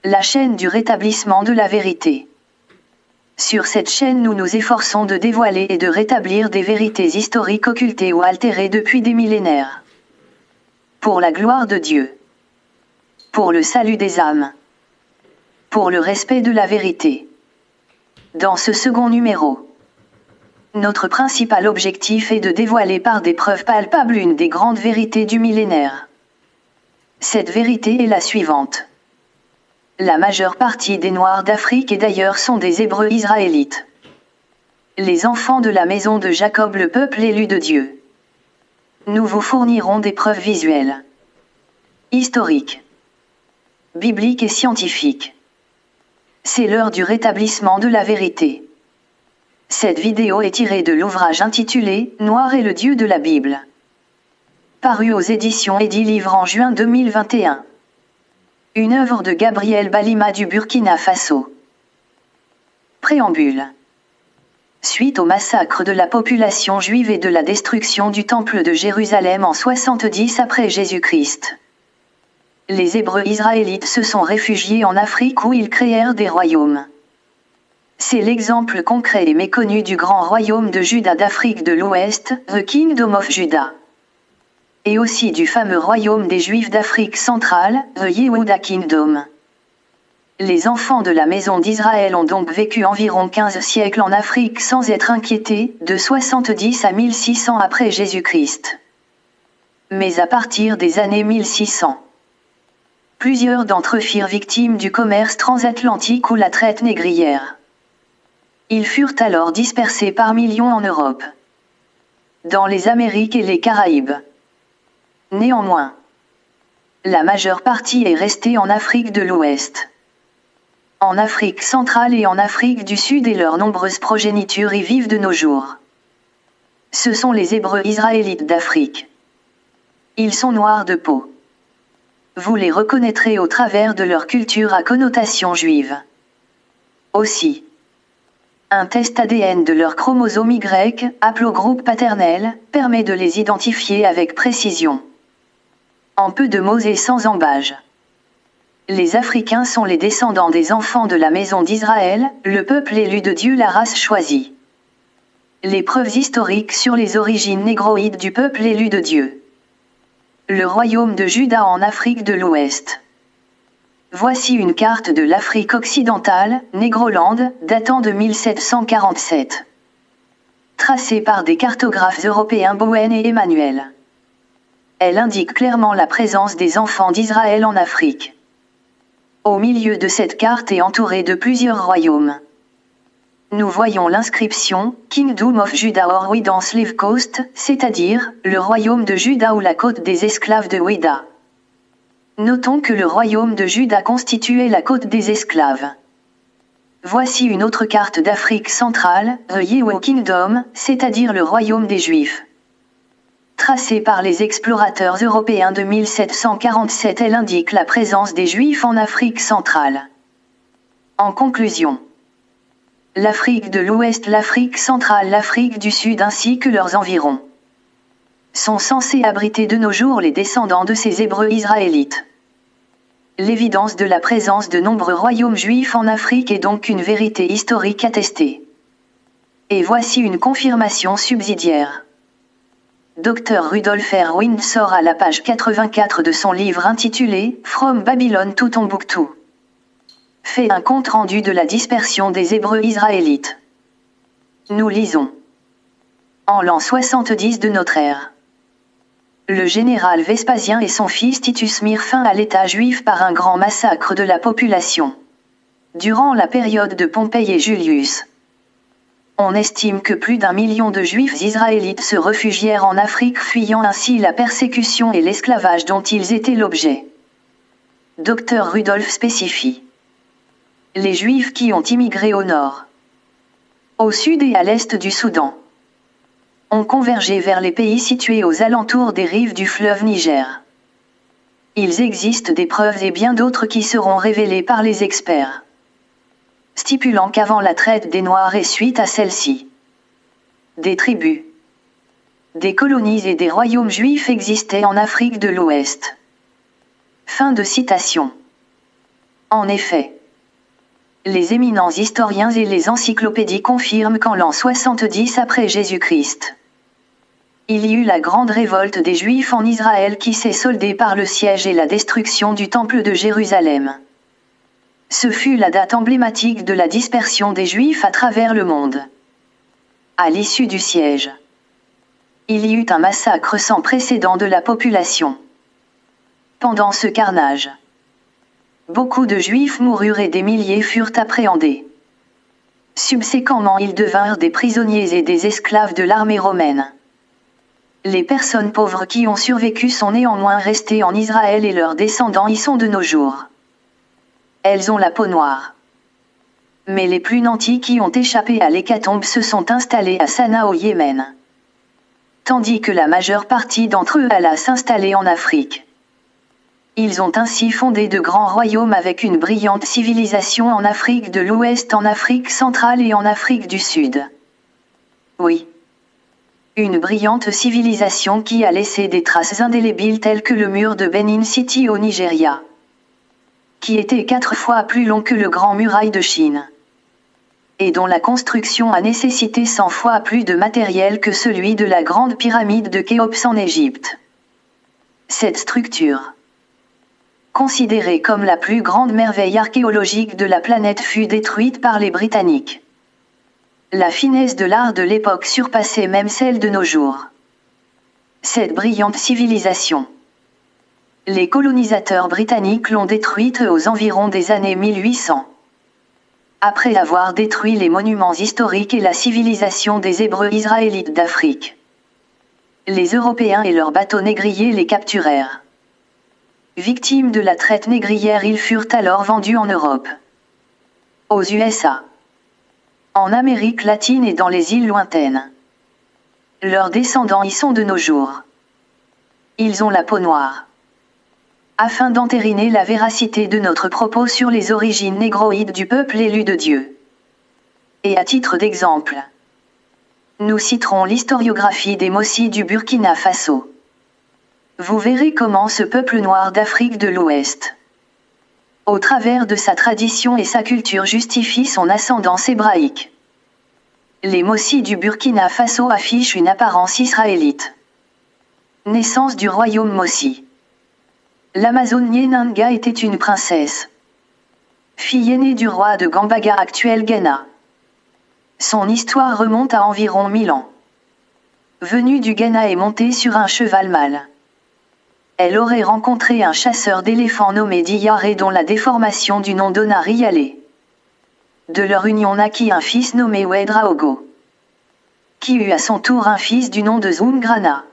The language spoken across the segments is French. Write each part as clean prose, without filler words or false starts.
La chaîne du rétablissement de la vérité. Sur cette chaîne, nous nous efforçons de dévoiler et de rétablir des vérités historiques occultées ou altérées depuis des millénaires. Pour la gloire de Dieu. Pour le salut des âmes. Pour le respect de la vérité. Dans ce second numéro, notre principal objectif est de dévoiler par des preuves palpables une des grandes vérités du millénaire. Cette vérité est la suivante. La majeure partie des Noirs d'Afrique et d'ailleurs sont des Hébreux israélites. Les enfants de la maison de Jacob, le peuple élu de Dieu. Nous vous fournirons des preuves visuelles, historiques, bibliques et scientifiques. C'est l'heure du rétablissement de la vérité. Cette vidéo est tirée de l'ouvrage intitulé « Noir est le Dieu de la Bible », paru aux éditions Eddy Livre en juin 2021. Une œuvre de Gabriel Balima du Burkina Faso. Préambule. Suite au massacre de la population juive et de la destruction du temple de Jérusalem en 70 après Jésus-Christ, les Hébreux israélites se sont réfugiés en Afrique où ils créèrent des royaumes. C'est l'exemple concret et méconnu du grand royaume de Juda d'Afrique de l'Ouest, The Kingdom of Judah. Et aussi du fameux royaume des Juifs d'Afrique centrale, The Yehuda Kingdom. Les enfants de la maison d'Israël ont donc vécu environ 15 siècles en Afrique sans être inquiétés, de 70 à 1600 après Jésus-Christ. Mais à partir des années 1600, plusieurs d'entre eux firent victime du commerce transatlantique ou la traite négrière. Ils furent alors dispersés par millions en Europe, dans les Amériques et les Caraïbes. Néanmoins, la majeure partie est restée en Afrique de l'Ouest, en Afrique centrale et en Afrique du Sud et leurs nombreuses progénitures y vivent de nos jours. Ce sont les Hébreux israélites d'Afrique. Ils sont noirs de peau. Vous les reconnaîtrez au travers de leur culture à connotation juive. Aussi, un test ADN de leur chromosome Y, haplogroupe paternel, permet de les identifier avec précision. En peu de mots et sans embâge. Les Africains sont les descendants des enfants de la maison d'Israël, le peuple élu de Dieu, la race choisie. Les preuves historiques sur les origines négroïdes du peuple élu de Dieu. Le royaume de Juda en Afrique de l'Ouest. Voici une carte de l'Afrique occidentale, Négroland, datant de 1747. Tracée par des cartographes européens Bowen et Emmanuel. Elle indique clairement la présence des enfants d'Israël en Afrique. Au milieu de cette carte est entourée de plusieurs royaumes. Nous voyons l'inscription « Kingdom of Judah or Ouidan Slave Coast », c'est-à-dire « le royaume de Juda ou la côte des esclaves de Ouida ». Notons que le royaume de Juda constituait la côte des esclaves. Voici une autre carte d'Afrique centrale, The Yehu Kingdom, c'est-à-dire le royaume des Juifs. Tracée par les explorateurs européens de 1747, elle indique la présence des Juifs en Afrique centrale. En conclusion, l'Afrique de l'Ouest, l'Afrique centrale, l'Afrique du Sud ainsi que leurs environs sont censés abriter de nos jours les descendants de ces Hébreux israélites. L'évidence de la présence de nombreux royaumes juifs en Afrique est donc une vérité historique attestée. Et voici une confirmation subsidiaire. Dr Rudolf R. Windsor à la page 84 de son livre intitulé « From Babylon to Tombouctou » fait un compte-rendu de la dispersion des Hébreux israélites. Nous lisons. En l'an 70 de notre ère, le général Vespasien et son fils Titus mirent fin à l'État juif par un grand massacre de la population. Durant la période de Pompée et Julius, on estime que plus d'1 million de Juifs israélites se réfugièrent en Afrique, fuyant ainsi la persécution et l'esclavage dont ils étaient l'objet. Dr Rudolf spécifie. Les Juifs qui ont immigré au nord, au sud et à l'est du Soudan ont convergé vers les pays situés aux alentours des rives du fleuve Niger. Il existe des preuves et bien d'autres qui seront révélées par les experts, stipulant qu'avant la traite des Noirs et suite à celle-ci, des tribus, des colonies et des royaumes juifs existaient en Afrique de l'Ouest. Fin de citation. En effet, les éminents historiens et les encyclopédies confirment qu'en l'an 70 après Jésus-Christ, il y eut la grande révolte des Juifs en Israël qui s'est soldée par le siège et la destruction du Temple de Jérusalem. Ce fut la date emblématique de la dispersion des Juifs à travers le monde. À l'issue du siège, il y eut un massacre sans précédent de la population. Pendant ce carnage, beaucoup de Juifs moururent et des milliers furent appréhendés. Subséquemment, ils devinrent des prisonniers et des esclaves de l'armée romaine. Les personnes pauvres qui ont survécu sont néanmoins restées en Israël et leurs descendants y sont de nos jours. Elles ont la peau noire. Mais les plus nantis qui ont échappé à l'hécatombe se sont installés à Sanaa au Yémen. Tandis que la majeure partie d'entre eux alla s'installer en Afrique. Ils ont ainsi fondé de grands royaumes avec une brillante civilisation en Afrique de l'Ouest, en Afrique centrale et en Afrique du Sud. Oui. Une brillante civilisation qui a laissé des traces indélébiles telles que le mur de Benin City au Nigeria, qui était 4 fois plus long que le Grand Muraille de Chine, et dont la construction a nécessité 100 fois plus de matériel que celui de la grande pyramide de Khéops en Égypte. Cette structure, considérée comme la plus grande merveille archéologique de la planète, fut détruite par les Britanniques. La finesse de l'art de l'époque surpassait même celle de nos jours. Cette brillante civilisation, les colonisateurs britanniques l'ont détruite aux environs des années 1800. Après avoir détruit les monuments historiques et la civilisation des Hébreux israélites d'Afrique, les Européens et leurs bateaux négriers les capturèrent. Victimes de la traite négrière, ils furent alors vendus en Europe, aux USA, en Amérique latine et dans les îles lointaines. Leurs descendants y sont de nos jours. Ils ont la peau noire. Afin d'entériner la véracité de notre propos sur les origines négroïdes du peuple élu de Dieu. Et à titre d'exemple, nous citerons l'historiographie des Mossi du Burkina Faso. Vous verrez comment ce peuple noir d'Afrique de l'Ouest, au travers de sa tradition et sa culture, justifie son ascendance hébraïque. Les Mossi du Burkina Faso affichent une apparence israélite. Naissance du royaume Mossi. L'Amazone Nanga était une princesse, fille aînée du roi de Gambaga, actuel Ghana. Son histoire remonte à environ 1000 ans. Venue du Ghana et montée sur un cheval mâle, elle aurait rencontré un chasseur d'éléphants nommé Diyaré, dont la déformation du nom donna Rialé. De leur union naquit un fils nommé Wedraogo, qui eut à son tour un fils du nom de Zungrana.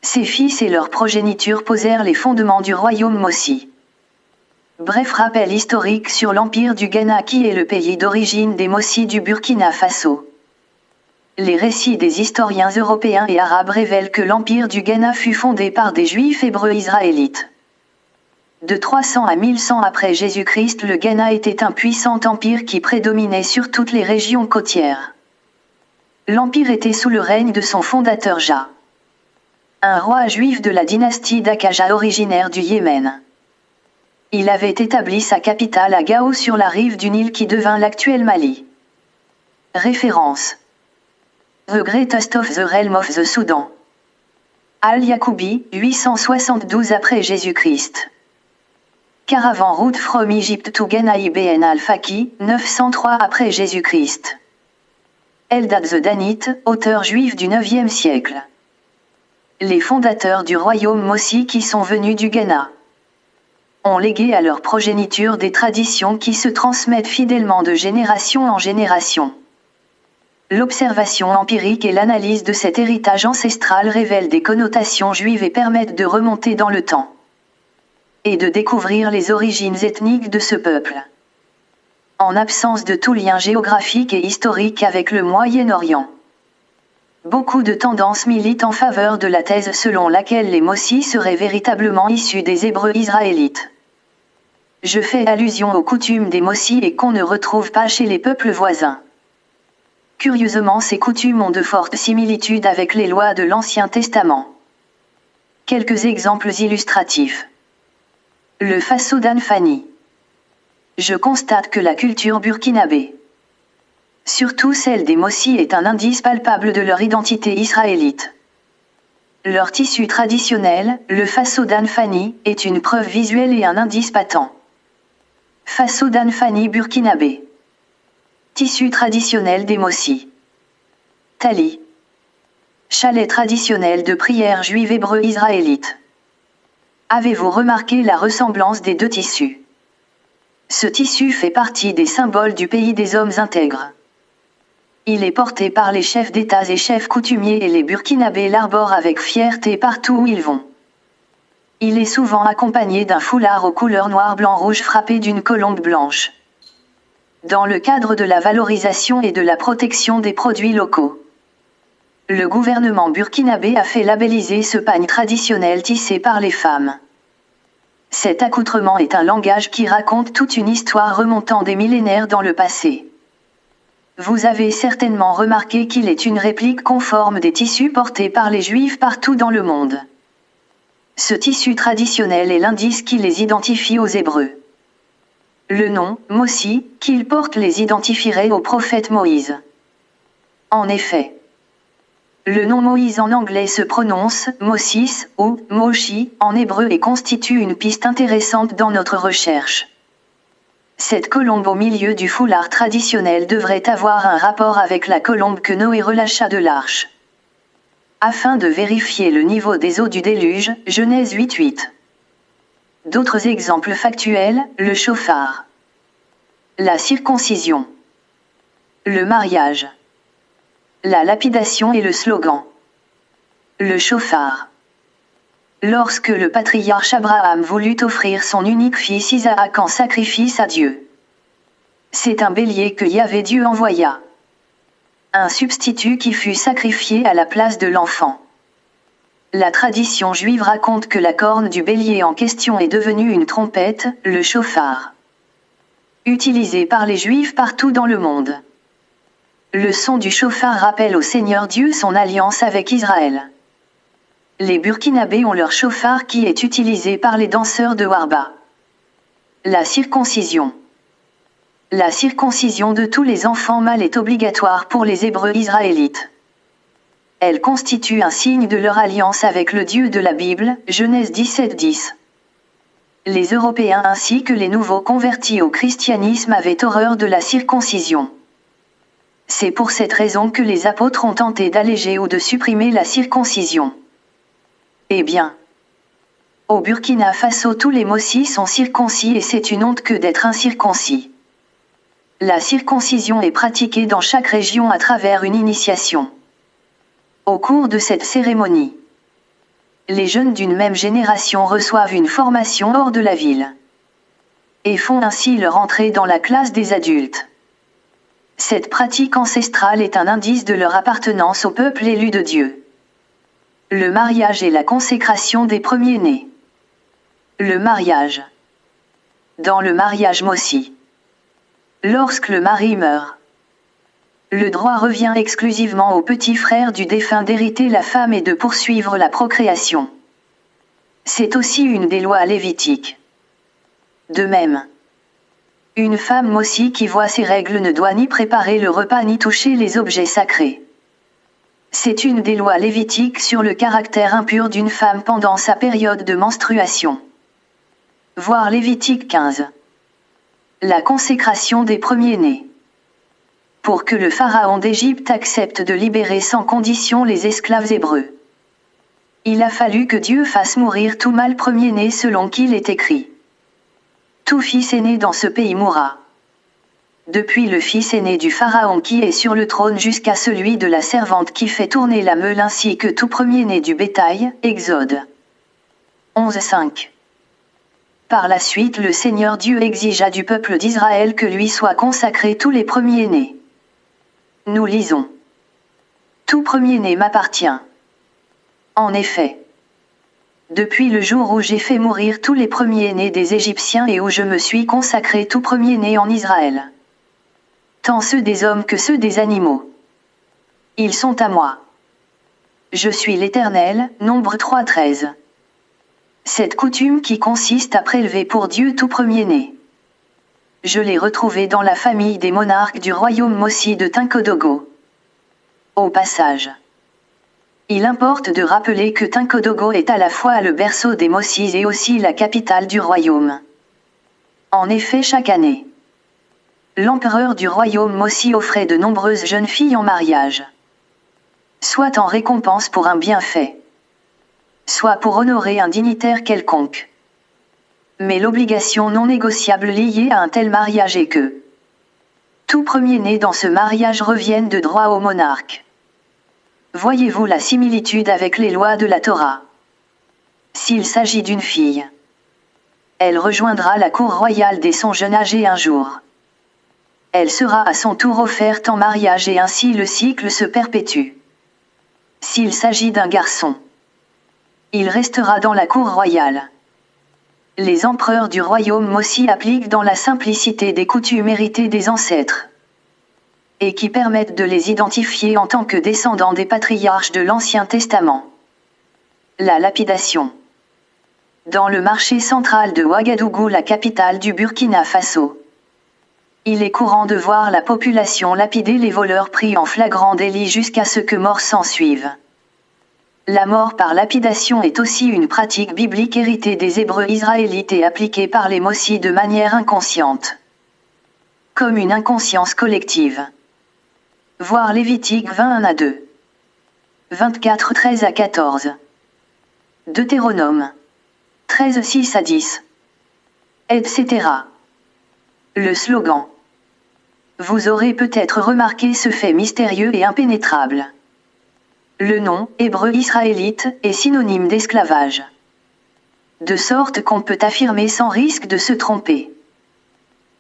Ses fils et leur progéniture posèrent les fondements du royaume Mossi. Bref rappel historique sur l'empire du Ghana, qui est le pays d'origine des Mossi du Burkina Faso. Les récits des historiens européens et arabes révèlent que l'empire du Ghana fut fondé par des juifs hébreux israélites. De 300 à 1100 après Jésus-Christ, le Ghana était un puissant empire qui prédominait sur toutes les régions côtières. L'empire était sous le règne de son fondateur Ja, un roi juif de la dynastie d'Akaja originaire du Yémen. Il avait établi sa capitale à Gao sur la rive du Nil qui devint l'actuel Mali. Référence: The Greatest of the Realm of the Soudan. Al-Yacoubi, 872 après Jésus-Christ. Caravan route from Egypt to Ghana ibn al-Faqi, 903 après Jésus-Christ. Eldad the Danite, auteur juif du IXe siècle. Les fondateurs du royaume Mossi qui sont venus du Ghana ont légué à leur progéniture des traditions qui se transmettent fidèlement de génération en génération. L'observation empirique et l'analyse de cet héritage ancestral révèlent des connotations juives et permettent de remonter dans le temps et de découvrir les origines ethniques de ce peuple. En absence de tout lien géographique et historique avec le Moyen-Orient, beaucoup de tendances militent en faveur de la thèse selon laquelle les Mossi seraient véritablement issus des Hébreux israélites. Je fais allusion aux coutumes des Mossi et qu'on ne retrouve pas chez les peuples voisins. Curieusement, ces coutumes ont de fortes similitudes avec les lois de l'Ancien Testament. Quelques exemples illustratifs. Le Faso d'Anfani. Je constate que la culture burkinabé, surtout celle des Mossi, est un indice palpable de leur identité israélite. Leur tissu traditionnel, le Fassodan Fani, est une preuve visuelle et un indice patent. Fassodan Fani burkinabé. Tissu traditionnel des Mossi. Tali. Chalet traditionnel de prière juive hébreu israélite. Avez-vous remarqué la ressemblance des deux tissus? Ce tissu fait partie des symboles du pays des hommes intègres. Il est porté par les chefs d'État et chefs coutumiers, et les Burkinabés l'arborent avec fierté partout où ils vont. Il est souvent accompagné d'un foulard aux couleurs noir, blanc, rouge frappé d'une colombe blanche. Dans le cadre de la valorisation et de la protection des produits locaux, le gouvernement burkinabé a fait labelliser ce pagne traditionnel tissé par les femmes. Cet accoutrement est un langage qui raconte toute une histoire remontant des millénaires dans le passé. Vous avez certainement remarqué qu'il est une réplique conforme des tissus portés par les Juifs partout dans le monde. Ce tissu traditionnel est l'indice qui les identifie aux Hébreux. Le nom, Mossi, qu'ils portent les identifierait au prophète Moïse. En effet, le nom Moïse en anglais se prononce Moses ou Moshi en hébreu et constitue une piste intéressante dans notre recherche. Cette colombe au milieu du foulard traditionnel devrait avoir un rapport avec la colombe que Noé relâcha de l'arche. Afin de vérifier le niveau des eaux du déluge, Genèse 8:8. D'autres exemples factuels, le chauffard, la circoncision, le mariage, la lapidation et le slogan. Le chauffard. Lorsque le patriarche Abraham voulut offrir son unique fils Isaac en sacrifice à Dieu, c'est un bélier que Yahvé Dieu envoya. Un substitut qui fut sacrifié à la place de l'enfant. La tradition juive raconte que la corne du bélier en question est devenue une trompette, le chauffard, utilisé par les Juifs partout dans le monde. Le son du chauffard rappelle au Seigneur Dieu son alliance avec Israël. Les Burkinabés ont leur chauffard qui est utilisé par les danseurs de Warba. La circoncision. La circoncision de tous les enfants mâles est obligatoire pour les Hébreux israélites. Elle constitue un signe de leur alliance avec le Dieu de la Bible, Genèse 17:10. Les Européens ainsi que les nouveaux convertis au christianisme avaient horreur de la circoncision. C'est pour cette raison que les apôtres ont tenté d'alléger ou de supprimer la circoncision. Eh bien, au Burkina Faso tous les Mossi sont circoncis et c'est une honte que d'être incirconcis. La circoncision est pratiquée dans chaque région à travers une initiation. Au cours de cette cérémonie, les jeunes d'une même génération reçoivent une formation hors de la ville et font ainsi leur entrée dans la classe des adultes. Cette pratique ancestrale est un indice de leur appartenance au peuple élu de Dieu. Le mariage et la consécration des premiers-nés. Le mariage. Dans le mariage Mossi, lorsque le mari meurt, le droit revient exclusivement au petit frère du défunt d'hériter la femme et de poursuivre la procréation. C'est aussi une des lois lévitiques. De même, une femme Mossi qui voit ces règles ne doit ni préparer le repas ni toucher les objets sacrés. C'est une des lois lévitiques sur le caractère impur d'une femme pendant sa période de menstruation. Voir Lévitique 15. La consécration des premiers-nés. Pour que le pharaon d'Égypte accepte de libérer sans condition les esclaves hébreux, il a fallu que Dieu fasse mourir tout mâle premier-né selon qu'il est écrit. Tout fils aîné dans ce pays mourra. Depuis le fils aîné du pharaon qui est sur le trône jusqu'à celui de la servante qui fait tourner la meule ainsi que tout premier-né du bétail, Exode 11:5. Par la suite le Seigneur Dieu exigea du peuple d'Israël que lui soient consacrés tous les premiers-nés. Nous lisons. Tout premier-né m'appartient. En effet, depuis le jour où j'ai fait mourir tous les premiers-nés des Égyptiens et où je me suis consacré tout premier-né en Israël, tant ceux des hommes que ceux des animaux, ils sont à moi. Je suis l'Éternel, Nombre 3:13. Cette coutume qui consiste à prélever pour Dieu tout premier-né Je l'ai retrouvé dans la famille des monarques du royaume Mossi de Tinkodogo. Au passage, il importe de rappeler que Tinkodogo est à la fois le berceau des Mossis et aussi la capitale du royaume. En effet, chaque année, l'empereur du royaume Mossi offrait de nombreuses jeunes filles en mariage, soit en récompense pour un bienfait, soit pour honorer un dignitaire quelconque. Mais l'obligation non négociable liée à un tel mariage est que tout premier-né dans ce mariage revienne de droit au monarque. Voyez-vous la similitude avec les lois de la Torah? S'il s'agit d'une fille, elle rejoindra la cour royale dès son jeune âge et un jour, elle sera à son tour offerte en mariage et ainsi le cycle se perpétue. S'il s'agit d'un garçon, il restera dans la cour royale. Les empereurs du royaume Mossi appliquent dans la simplicité des coutumes héritées des ancêtres, et qui permettent de les identifier en tant que descendants des patriarches de l'Ancien Testament. La lapidation. Dans le marché central de Ouagadougou, la capitale du Burkina Faso, il est courant de voir la population lapider les voleurs pris en flagrant délit jusqu'à ce que mort s'ensuive. La mort par lapidation est aussi une pratique biblique héritée des Hébreux israélites et appliquée par les Mossis de manière inconsciente, comme une inconscience collective. Voir Lévitique 21-2, 24-13-14, Deutéronome 13-6-10, etc. Le slogan. Vous aurez peut-être remarqué ce fait mystérieux et impénétrable. Le nom, hébreu israélite, est synonyme d'esclavage. De sorte qu'on peut affirmer sans risque de se tromper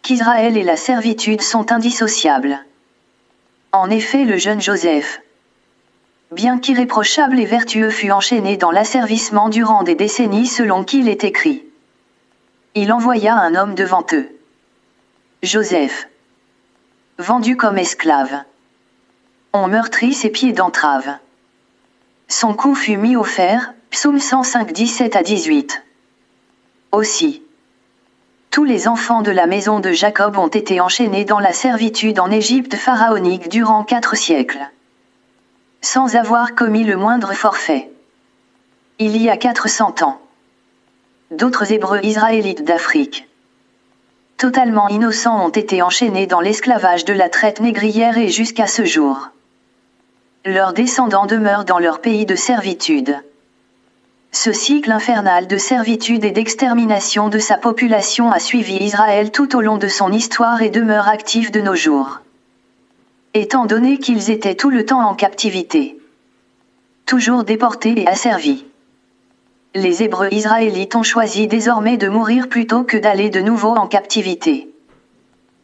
qu'Israël et la servitude sont indissociables. En effet, le jeune Joseph, bien qu'irréprochable et vertueux, fut enchaîné dans l'asservissement durant des décennies selon qu'il est écrit. Il envoya un homme devant eux. Joseph, vendu comme esclave, on meurtrit ses pieds d'entrave. Son cou fut mis au fer, psaume 105 17-18. Aussi, tous les enfants de la maison de Jacob ont été enchaînés dans la servitude en Égypte pharaonique durant 4 siècles, sans avoir commis le moindre forfait. Il y a 400 ans, d'autres Hébreux israélites d'Afrique, totalement innocents, ont été enchaînés dans l'esclavage de la traite négrière et jusqu'à ce jour, leurs descendants demeurent dans leur pays de servitude. Ce cycle infernal de servitude et d'extermination de sa population a suivi Israël tout au long de son histoire et demeure actif de nos jours, étant donné qu'ils étaient tout le temps en captivité, toujours déportés et asservis. Les Hébreux israélites ont choisi désormais de mourir plutôt que d'aller de nouveau en captivité.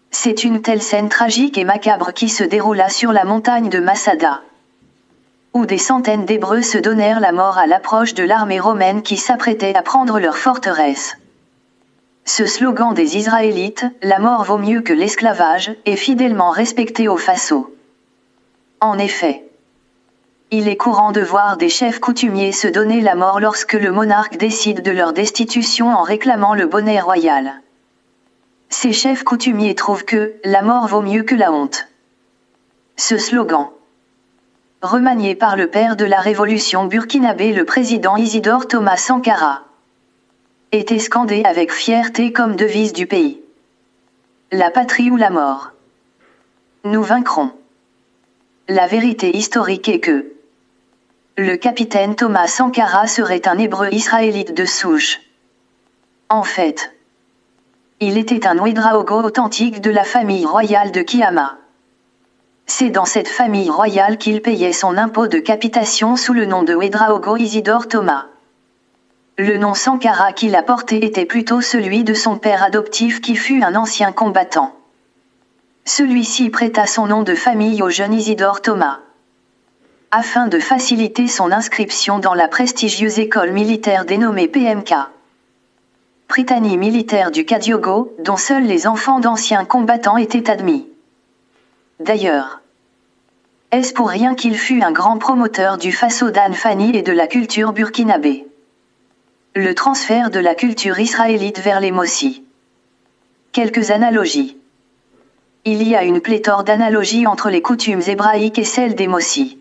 C'est une telle scène tragique et macabre qui se déroula sur la montagne de Masada, où des centaines d'Hébreux se donnèrent la mort à l'approche de l'armée romaine qui s'apprêtait à prendre leur forteresse. Ce slogan des Israélites, « La mort vaut mieux que l'esclavage », est fidèlement respecté au Faso. En effet, il est courant de voir des chefs coutumiers se donner la mort lorsque le monarque décide de leur destitution en réclamant le bonnet royal. Ces chefs coutumiers trouvent que « la mort vaut mieux que la honte ». Ce slogan, remanié par le père de la révolution burkinabé, le président Isidore Thomas Sankara, était scandé avec fierté comme devise du pays. La patrie ou la mort. Nous vaincrons. La vérité historique est que le capitaine Thomas Sankara serait un Hébreu israélite de souche. En fait, il était un Ouédraogo authentique de la famille royale de Kiama. C'est dans cette famille royale qu'il payait son impôt de capitation sous le nom de Ouédraogo Isidore Thomas. Le nom Sankara qu'il a porté était plutôt celui de son père adoptif qui fut un ancien combattant. Celui-ci prêta son nom de famille au jeune Isidore Thomas, afin de faciliter son inscription dans la prestigieuse école militaire dénommée PMK, Prytanée militaire du Kadiogo, dont seuls les enfants d'anciens combattants étaient admis. D'ailleurs, est-ce pour rien qu'il fut un grand promoteur du Faso d'Anne Fani et de la culture burkinabé. Le transfert de la culture israélite vers les Mossis. Quelques analogies. Il y a une pléthore d'analogies entre les coutumes hébraïques et celles des Mossi.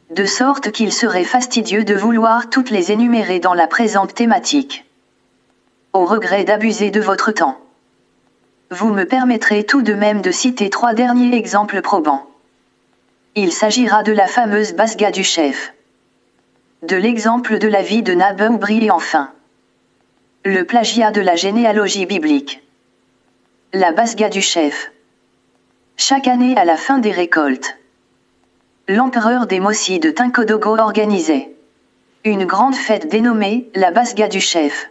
De sorte qu'il serait fastidieux de vouloir toutes les énumérer dans la présente thématique. Au regret d'abuser de votre temps. Vous me permettrez tout de même de citer 3 derniers exemples probants. Il s'agira de la fameuse Basga du chef. De l'exemple de la vie de Naboubri et enfin. Le plagiat de la généalogie biblique. La Basga du chef. Chaque année à la fin des récoltes, l'empereur des Mossi de Tinkodogo organisait une grande fête dénommée la Basga du chef.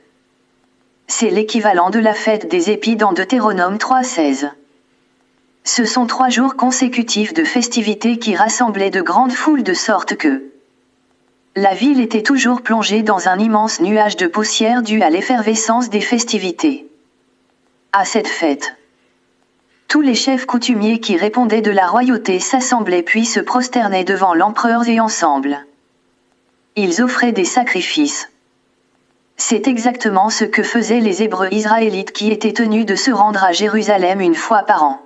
C'est l'équivalent de la fête des épis dans Deutéronome 3:16. Ce sont 3 jours consécutifs de festivités qui rassemblaient de grandes foules de sorte que la ville était toujours plongée dans un immense nuage de poussière dû à l'effervescence des festivités. À cette fête, tous les chefs coutumiers qui répondaient de la royauté s'assemblaient puis se prosternaient devant l'empereur et ensemble. Ils offraient des sacrifices. C'est exactement ce que faisaient les Hébreux israélites qui étaient tenus de se rendre à Jérusalem une fois par an.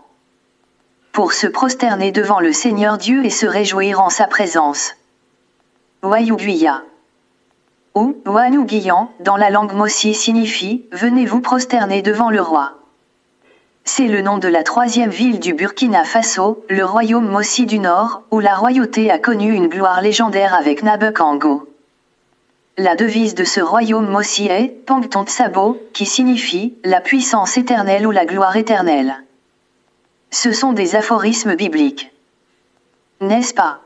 Pour se prosterner devant le Seigneur Dieu et se réjouir en sa présence. Wayuguya. Ou Wanuguyan, dans la langue Mossi signifie « Venez vous prosterner devant le roi ». C'est le nom de la 3e ville du Burkina Faso, le royaume Mossi du Nord, où la royauté a connu une gloire légendaire avec Nabukango. La devise de ce royaume Mossi est « Pangton Tsabo », qui signifie « la puissance éternelle ou la gloire éternelle ». Ce sont des aphorismes bibliques. N'est-ce pas?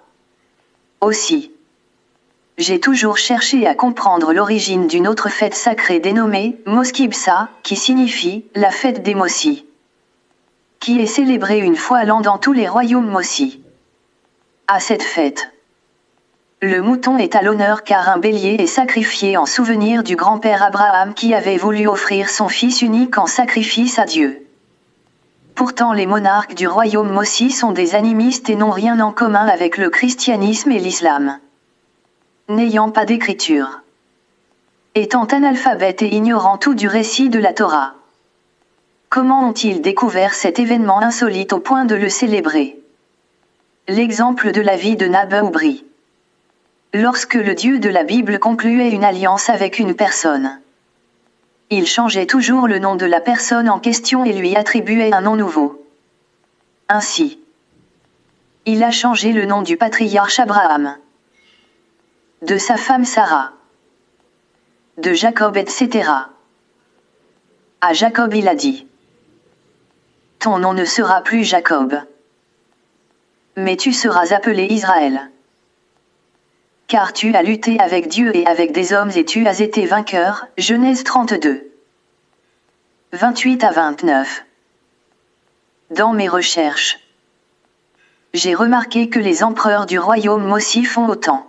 Aussi. J'ai toujours cherché à comprendre l'origine d'une autre fête sacrée dénommée Moskibsa, qui signifie « la fête des Mossi », qui est célébrée une fois l'an dans tous les royaumes Mossi. À cette fête, le mouton est à l'honneur car un bélier est sacrifié en souvenir du grand-père Abraham qui avait voulu offrir son fils unique en sacrifice à Dieu. Pourtant les monarques du royaume Mossi sont des animistes et n'ont rien en commun avec le christianisme et l'islam. N'ayant pas d'écriture. Étant analphabètes et ignorant tout du récit de la Torah. Comment ont-ils découvert cet événement insolite au point de le célébrer? L'exemple de la vie de Naboubri. Lorsque le Dieu de la Bible concluait une alliance avec une personne, il changeait toujours le nom de la personne en question et lui attribuait un nom nouveau. Ainsi, il a changé le nom du patriarche Abraham, de sa femme Sarah, de Jacob, etc. À Jacob il a dit: ton nom ne sera plus Jacob, mais tu seras appelé Israël. Car tu as lutté avec Dieu et avec des hommes et tu as été vainqueur. Genèse 32. 28 à 29. Dans mes recherches, j'ai remarqué que les empereurs du royaume Mossi font autant.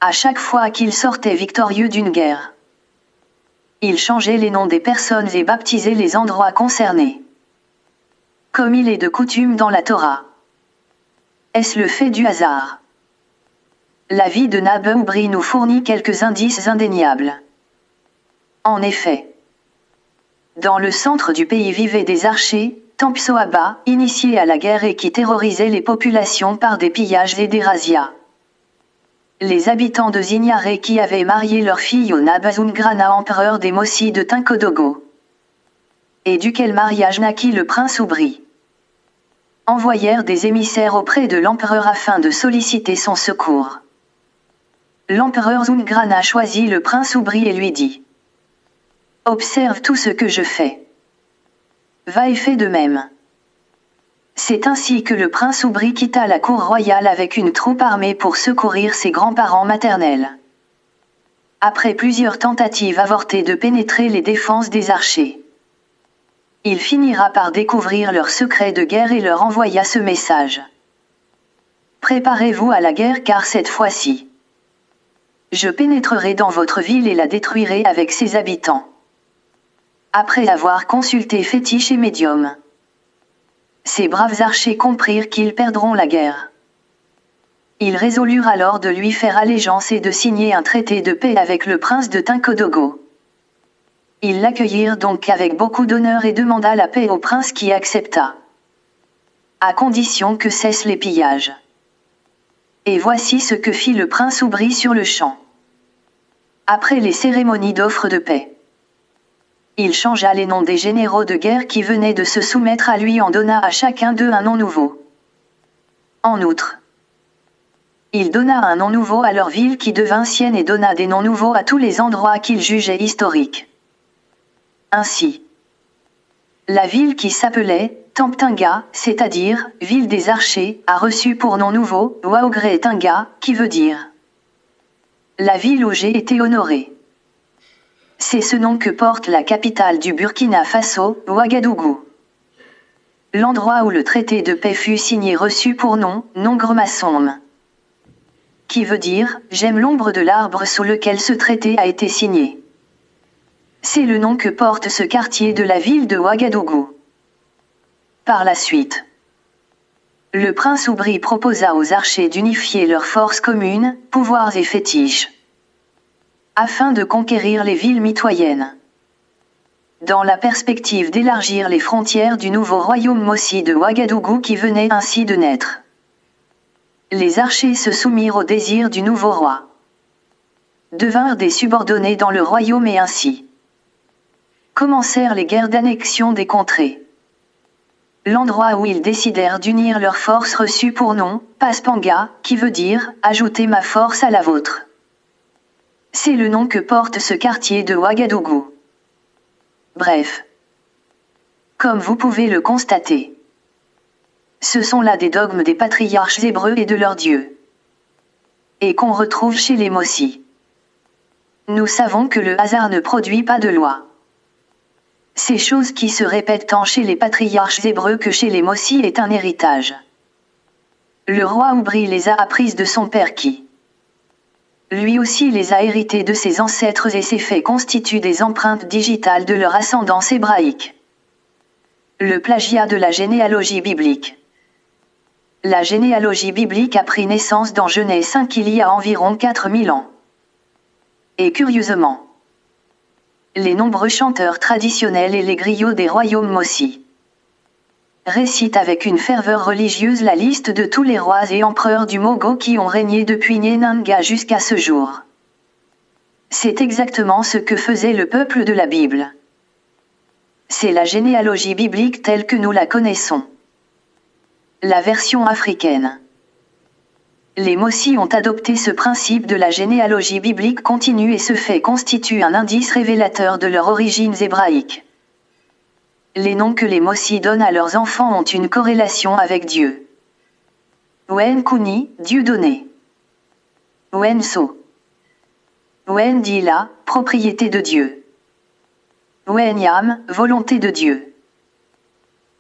À chaque fois qu'ils sortaient victorieux d'une guerre, ils changeaient les noms des personnes et baptisaient les endroits concernés, comme il est de coutume dans la Torah. Est-ce le fait du hasard? La vie de Naboubri nous fournit quelques indices indéniables. En effet, dans le centre du pays vivaient des archers, Tampsoaba, initiés à la guerre et qui terrorisaient les populations par des pillages et des razzias. Les habitants de Zignaré qui avaient marié leur fille au Nabazungrana, empereur des Mossi de Tinkodogo, et duquel mariage naquit le prince Oubri, envoyèrent des émissaires auprès de l'empereur afin de solliciter son secours. L'empereur Zungrana choisit le prince Oubri et lui dit: observe tout ce que je fais. Va et fais de même. C'est ainsi que le prince Oubri quitta la cour royale avec une troupe armée pour secourir ses grands-parents maternels. Après plusieurs tentatives avortées de pénétrer les défenses des archers, il finira par découvrir leur secret de guerre et leur envoya ce message: préparez-vous à la guerre car cette fois-ci, je pénétrerai dans votre ville et la détruirai avec ses habitants. Après avoir consulté fétiches et médiums, ces braves archers comprirent qu'ils perdront la guerre. Ils résolurent alors de lui faire allégeance et de signer un traité de paix avec le prince de Tinkodogo. Ils l'accueillirent donc avec beaucoup d'honneur et demanda la paix au prince qui accepta. À condition que cessent les pillages. Et voici ce que fit le prince Oubri sur le champ. Après les cérémonies d'offre de paix, il changea les noms des généraux de guerre qui venaient de se soumettre à lui, en donna à chacun d'eux un nom nouveau. En outre, il donna un nom nouveau à leur ville qui devint sienne et donna des noms nouveaux à tous les endroits qu'il jugeait historiques. Ainsi, la ville qui s'appelait Tamptinga, c'est-à-dire ville des archers, a reçu pour nom nouveau Waogré Tinga, qui veut dire la ville où j'ai été honoré. C'est ce nom que porte la capitale du Burkina Faso, Ouagadougou. L'endroit où le traité de paix fut signé reçut pour nom Nongremassom, qui veut dire j'aime l'ombre de l'arbre sous lequel ce traité a été signé. C'est le nom que porte ce quartier de la ville de Ouagadougou. Par la suite, le prince Oubri proposa aux archers d'unifier leurs forces communes, pouvoirs et fétiches, afin de conquérir les villes mitoyennes, dans la perspective d'élargir les frontières du nouveau royaume Mossi de Ouagadougou qui venait ainsi de naître. Les archers se soumirent au désir du nouveau roi, devinrent des subordonnés dans le royaume et ainsi commencèrent les guerres d'annexion des contrées. L'endroit où ils décidèrent d'unir leurs forces reçut pour nom Paspanga, qui veut dire « ajouter ma force à la vôtre ». C'est le nom que porte ce quartier de Ouagadougou. Bref, comme vous pouvez le constater, ce sont là des dogmes des patriarches hébreux et de leur Dieu, et qu'on retrouve chez les Mossi. Nous savons que le hasard ne produit pas de loi. Ces choses qui se répètent tant chez les patriarches hébreux que chez les Mossi est un héritage. Le roi Oubri les a apprises de son père qui, lui aussi, les a héritées de ses ancêtres et ces faits constituent des empreintes digitales de leur ascendance hébraïque. Le plagiat de la généalogie biblique. La généalogie biblique a pris naissance dans Genèse 5 il y a environ 4000 ans. Et curieusement, les nombreux chanteurs traditionnels et les griots des royaumes Mossi récitent avec une ferveur religieuse la liste de tous les rois et empereurs du Mogo qui ont régné depuis Nyenanga jusqu'à ce jour. C'est exactement ce que faisait le peuple de la Bible. C'est la généalogie biblique telle que nous la connaissons. La version africaine. Les Mossi ont adopté ce principe de la généalogie biblique continue et ce fait constitue un indice révélateur de leurs origines hébraïques. Les noms que les Mossi donnent à leurs enfants ont une corrélation avec Dieu. Wen Kuni, Dieu donné. Wen So. Wen Dila, propriété de Dieu. Wen Yam, volonté de Dieu.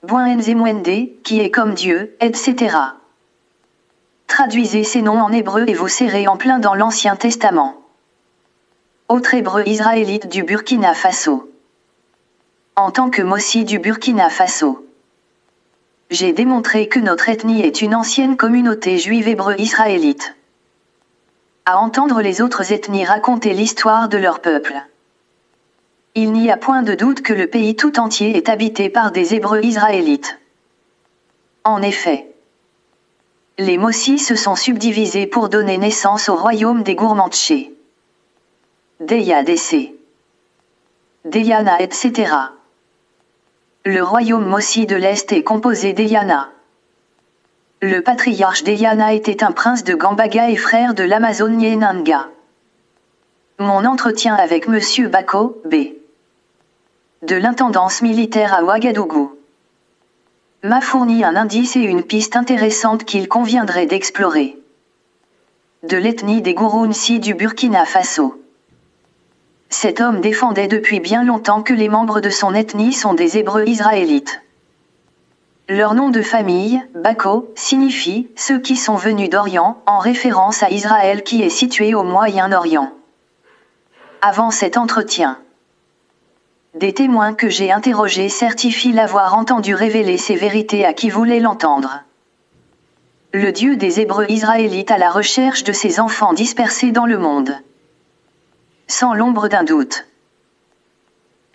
Buen Zemwende, qui est comme Dieu, etc. Traduisez ces noms en hébreu et vous serez en plein dans l'Ancien Testament. Autre hébreu israélite du Burkina Faso. En tant que Mossi du Burkina Faso, j'ai démontré que notre ethnie est une ancienne communauté juive hébreu israélite. À entendre les autres ethnies raconter l'histoire de leur peuple, il n'y a point de doute que le pays tout entier est habité par des Hébreux israélites. En effet, les Mossi se sont subdivisés pour donner naissance au royaume des Gourmantchés, Deya Dessé, Deyana, etc. Le royaume Mossi de l'Est est composé d'Eyana. Le patriarche d'Eyana était un prince de Gambaga et frère de l'Amazone Nyenanga. Mon entretien avec Monsieur Bako, B. de l'intendance militaire à Ouagadougou m'a fourni un indice et une piste intéressante qu'il conviendrait d'explorer. De l'ethnie des Gourounsi du Burkina Faso. Cet homme défendait depuis bien longtemps que les membres de son ethnie sont des Hébreux israélites. Leur nom de famille, Bako, signifie « ceux qui sont venus d'Orient » en référence à Israël qui est situé au Moyen-Orient. Avant cet entretien, des témoins que j'ai interrogés certifient l'avoir entendu révéler ces vérités à qui voulait l'entendre. Le Dieu des Hébreux israélites à la recherche de ses enfants dispersés dans le monde. Sans l'ombre d'un doute.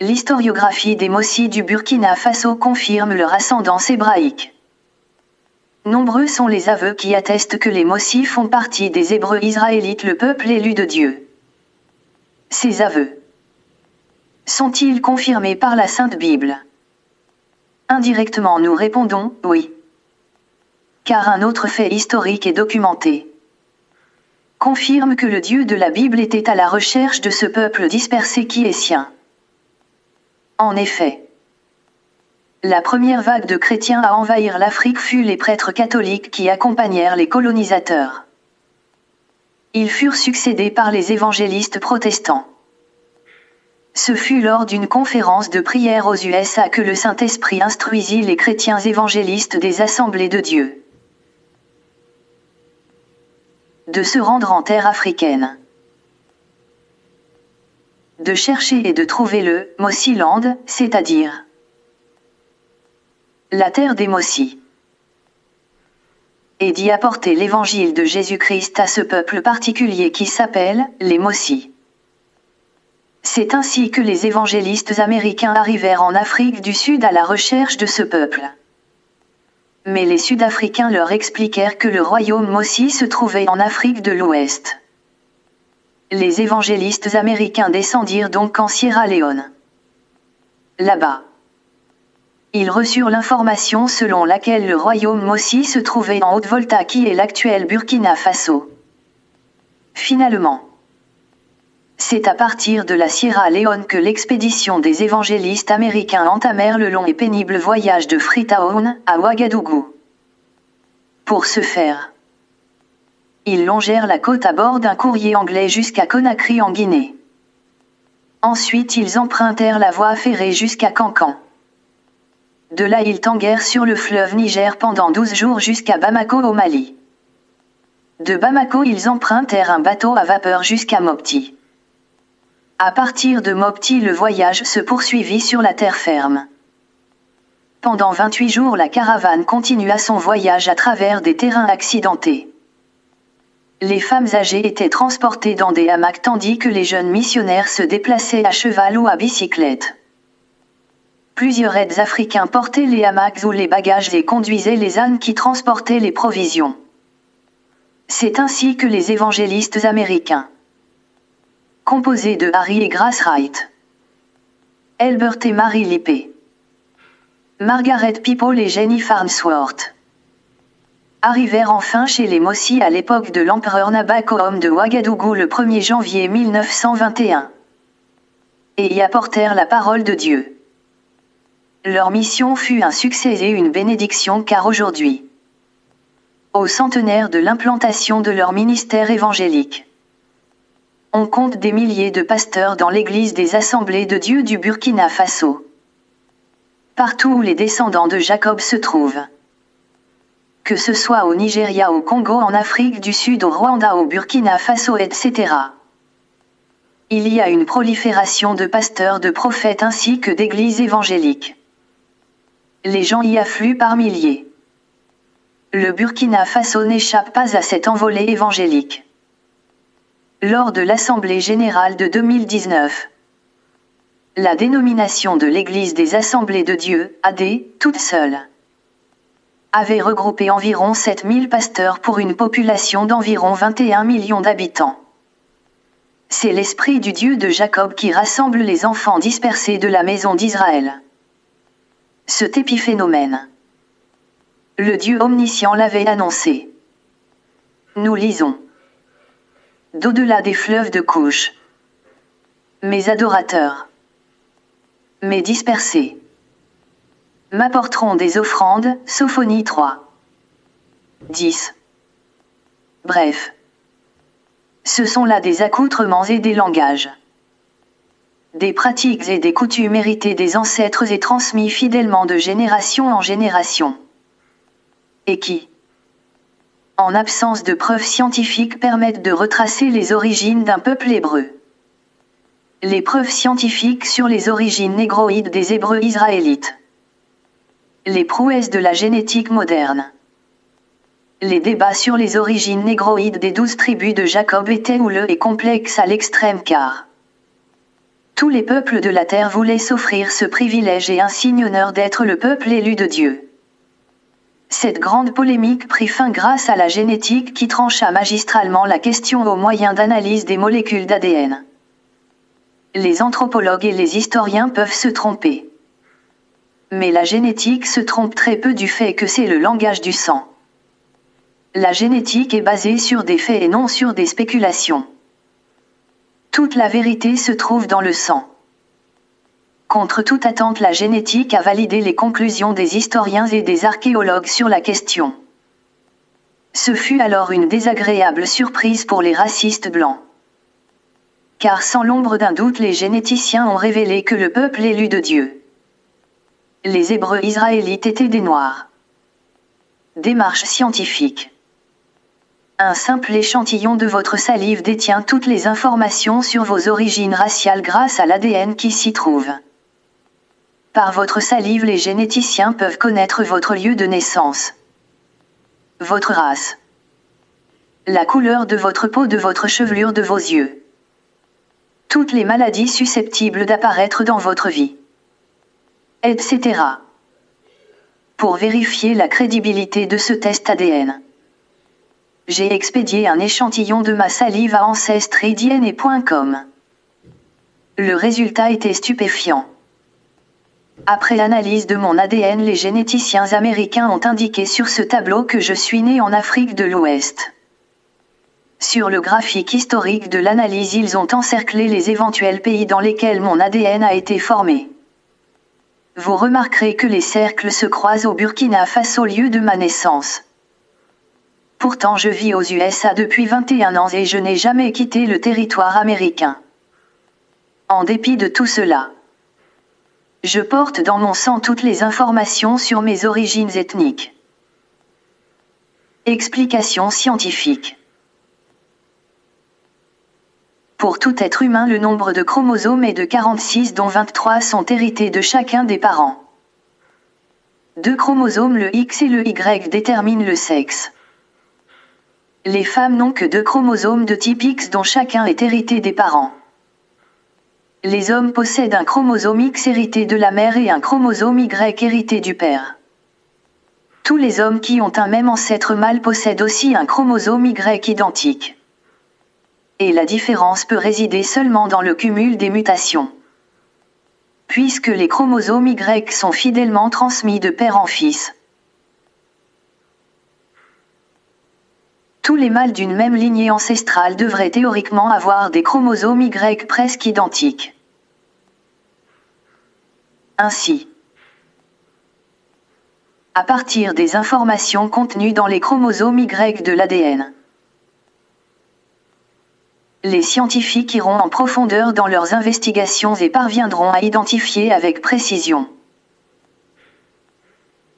L'historiographie des Mossis du Burkina Faso confirme leur ascendance hébraïque. Nombreux sont les aveux qui attestent que les Mossis font partie des Hébreux israélites, le peuple élu de Dieu. Ces aveux sont-ils confirmés par la Sainte Bible? Indirectement nous répondons « oui ». Car un autre fait historique et documenté confirme que le Dieu de la Bible était à la recherche de ce peuple dispersé qui est sien. En effet, la première vague de chrétiens à envahir l'Afrique fut les prêtres catholiques qui accompagnèrent les colonisateurs. Ils furent succédés par les évangélistes protestants. Ce fut lors d'une conférence de prière aux USA que le Saint-Esprit instruisit les chrétiens évangélistes des Assemblées de Dieu de se rendre en terre africaine, de chercher et de trouver le Mossiland, c'est-à-dire la terre des Mossis, et d'y apporter l'évangile de Jésus-Christ à ce peuple particulier qui s'appelle les Mossis. C'est ainsi que les évangélistes américains arrivèrent en Afrique du Sud à la recherche de ce peuple. Mais les Sud-Africains leur expliquèrent que le royaume Mossi se trouvait en Afrique de l'Ouest. Les évangélistes américains descendirent donc en Sierra Leone. Là-bas, ils reçurent l'information selon laquelle le royaume Mossi se trouvait en Haute-Volta qui est l'actuel Burkina Faso. Finalement, c'est à partir de la Sierra Leone que l'expédition des évangélistes américains entamèrent le long et pénible voyage de Freetown à Ouagadougou. Pour ce faire, ils longèrent la côte à bord d'un courrier anglais jusqu'à Conakry en Guinée. Ensuite ils empruntèrent la voie ferrée jusqu'à Cancan. De là ils tanguèrent sur le fleuve Niger pendant 12 jours jusqu'à Bamako au Mali. De Bamako ils empruntèrent un bateau à vapeur jusqu'à Mopti. À partir de Mopti le voyage se poursuivit sur la terre ferme. Pendant 28 jours la caravane continua son voyage à travers des terrains accidentés. Les femmes âgées étaient transportées dans des hamacs tandis que les jeunes missionnaires se déplaçaient à cheval ou à bicyclette. Plusieurs aides africains portaient les hamacs ou les bagages et conduisaient les ânes qui transportaient les provisions. C'est ainsi que les évangélistes américains, composés de Harry et Grace Wright, Elbert et Mary Lippé, Margaret People et Jenny Farnsworth, arrivèrent enfin chez les Mossis à l'époque de l'empereur Nabacoum de Ouagadougou le 1er janvier 1921, et y apportèrent la parole de Dieu. Leur mission fut un succès et une bénédiction car aujourd'hui, au centenaire de l'implantation de leur ministère évangélique, on compte des milliers de pasteurs dans l'église des Assemblées de Dieu du Burkina Faso. Partout où les descendants de Jacob se trouvent. Que ce soit au Nigeria, au Congo, en Afrique du Sud, au Rwanda, au Burkina Faso, etc. Il y a une prolifération de pasteurs, de prophètes ainsi que d'églises évangéliques. Les gens y affluent par milliers. Le Burkina Faso n'échappe pas à cette envolée évangélique. Lors de l'Assemblée générale de 2019, la dénomination de l'Église des Assemblées de Dieu, AD, toute seule, avait regroupé environ 7000 pasteurs pour une population d'environ 21 millions d'habitants. C'est l'Esprit du Dieu de Jacob qui rassemble les enfants dispersés de la maison d'Israël. Cet épiphénomène, le Dieu omniscient l'avait annoncé. Nous lisons. D'au-delà des fleuves de couche, mes adorateurs, mes dispersés, m'apporteront des offrandes, Sophonie 3. 10. Bref, ce sont là des accoutrements et des langages, des pratiques et des coutumes héritées des ancêtres et transmis fidèlement de génération en génération, et qui, en absence de preuves scientifiques, permettent de retracer les origines d'un peuple hébreu. Les preuves scientifiques sur les origines négroïdes des Hébreux israélites. Les prouesses de la génétique moderne. Les débats sur les origines négroïdes des 12 tribus de Jacob étaient houleux et complexes à l'extrême car Tous les peuples de la terre voulaient s'offrir ce privilège et un signe honneur d'être le peuple élu de Dieu. Cette grande polémique prit fin grâce à la génétique qui trancha magistralement la question au moyen d'analyse des molécules d'ADN. Les anthropologues et les historiens peuvent se tromper. Mais la génétique se trompe très peu du fait que c'est le langage du sang. La génétique est basée sur des faits et non sur des spéculations. Toute la vérité se trouve dans le sang. Contre toute attente, la génétique a validé les conclusions des historiens et des archéologues sur la question. Ce fut alors une désagréable surprise pour les racistes blancs. Car sans l'ombre d'un doute, les généticiens ont révélé que le peuple élu de Dieu, les Hébreux israélites, étaient des Noirs. Démarche scientifique. Un simple échantillon de votre salive détient toutes les informations sur vos origines raciales grâce à l'ADN qui s'y trouve. Par votre salive, les généticiens peuvent connaître votre lieu de naissance, votre race, la couleur de votre peau, de votre chevelure, de vos yeux, toutes les maladies susceptibles d'apparaître dans votre vie, etc. Pour vérifier la crédibilité de ce test ADN, j'ai expédié un échantillon de ma salive à ancestry.dna.com. Le résultat était stupéfiant. Après l'analyse de mon ADN, les généticiens américains ont indiqué sur ce tableau que je suis né en Afrique de l'Ouest. Sur le graphique historique de l'analyse, ils ont encerclé les éventuels pays dans lesquels mon ADN a été formé. Vous remarquerez que les cercles se croisent au Burkina Faso, lieu de ma naissance. Pourtant, je vis aux USA depuis 21 ans et je n'ai jamais quitté le territoire américain. En dépit de tout cela, je porte dans mon sang toutes les informations sur mes origines ethniques. Explication scientifique. Pour tout être humain, le nombre de chromosomes est de 46, dont 23 sont hérités de chacun des parents. 2 chromosomes, le X et le Y, déterminent le sexe. Les femmes n'ont que 2 chromosomes de type X dont chacun est hérité des parents. Les hommes possèdent un chromosome X hérité de la mère et un chromosome Y hérité du père. Tous les hommes qui ont un même ancêtre mâle possèdent aussi un chromosome Y identique. Et la différence peut résider seulement dans le cumul des mutations. Puisque les chromosomes Y sont fidèlement transmis de père en fils. Tous les mâles d'une même lignée ancestrale devraient théoriquement avoir des chromosomes Y presque identiques. Ainsi, à partir des informations contenues dans les chromosomes Y de l'ADN, les scientifiques iront en profondeur dans leurs investigations et parviendront à identifier avec précision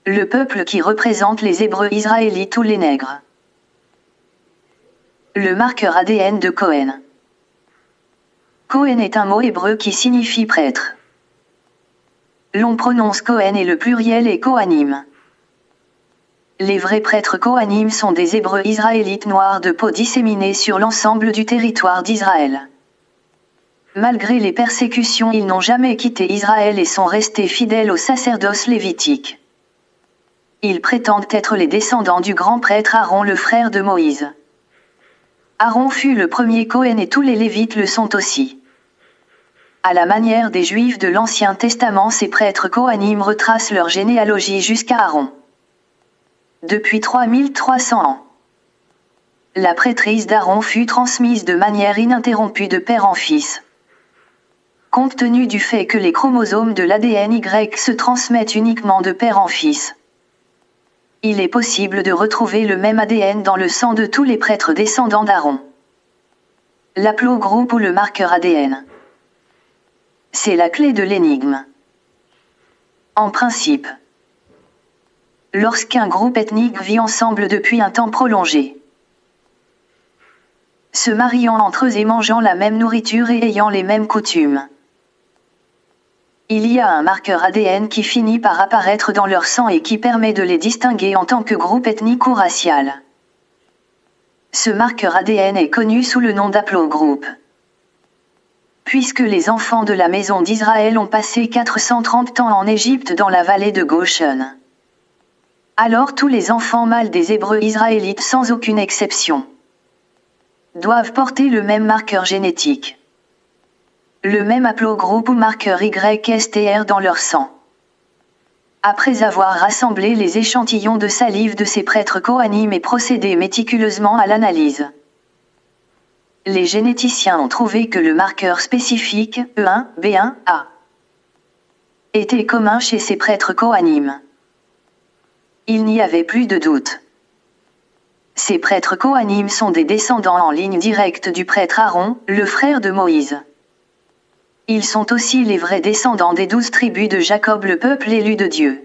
le peuple qui représente les Hébreux israélites ou les nègres. Le marqueur ADN de Cohen. Cohen est un mot hébreu qui signifie prêtre. L'on prononce Cohen et le pluriel est Kohanim. Les vrais prêtres Kohanim sont des Hébreux israélites noirs de peau disséminés sur l'ensemble du territoire d'Israël. Malgré les persécutions, ils n'ont jamais quitté Israël et sont restés fidèles au sacerdoce lévitique. Ils prétendent être les descendants du grand prêtre Aaron, le frère de Moïse. Aaron fut le premier Cohen et tous les Lévites le sont aussi. À la manière des Juifs de l'Ancien Testament, ces prêtres Kohanim retracent leur généalogie jusqu'à Aaron. Depuis 3300 ans, la prêtrise d'Aaron fut transmise de manière ininterrompue de père en fils. Compte tenu du fait que les chromosomes de l'ADN Y se transmettent uniquement de père en fils, il est possible de retrouver le même ADN dans le sang de tous les prêtres descendants d'Aaron. L'aplogroupe ou le marqueur ADN. C'est la clé de l'énigme. En principe, lorsqu'un groupe ethnique vit ensemble depuis un temps prolongé, se mariant entre eux et mangeant la même nourriture et ayant les mêmes coutumes, il y a un marqueur ADN qui finit par apparaître dans leur sang et qui permet de les distinguer en tant que groupe ethnique ou racial. Ce marqueur ADN est connu sous le nom d'aplogroupe. puisque les enfants de la maison d'Israël ont passé 430 ans en Égypte dans la vallée de Goshen. Alors tous les enfants mâles des Hébreux israélites sans aucune exception doivent porter le même marqueur génétique, le même haplogroupe ou marqueur YSTR dans leur sang. Après avoir rassemblé les échantillons de salive de ces prêtres Kohanim et procédé méticuleusement à l'analyse, les généticiens ont trouvé que le marqueur spécifique E1, B1, A était commun chez ces prêtres Kohanim. Il n'y avait plus de doute. Ces prêtres Kohanim sont des descendants en ligne directe du prêtre Aaron, le frère de Moïse. Ils sont aussi les vrais descendants des 12 tribus de Jacob, le peuple élu de Dieu.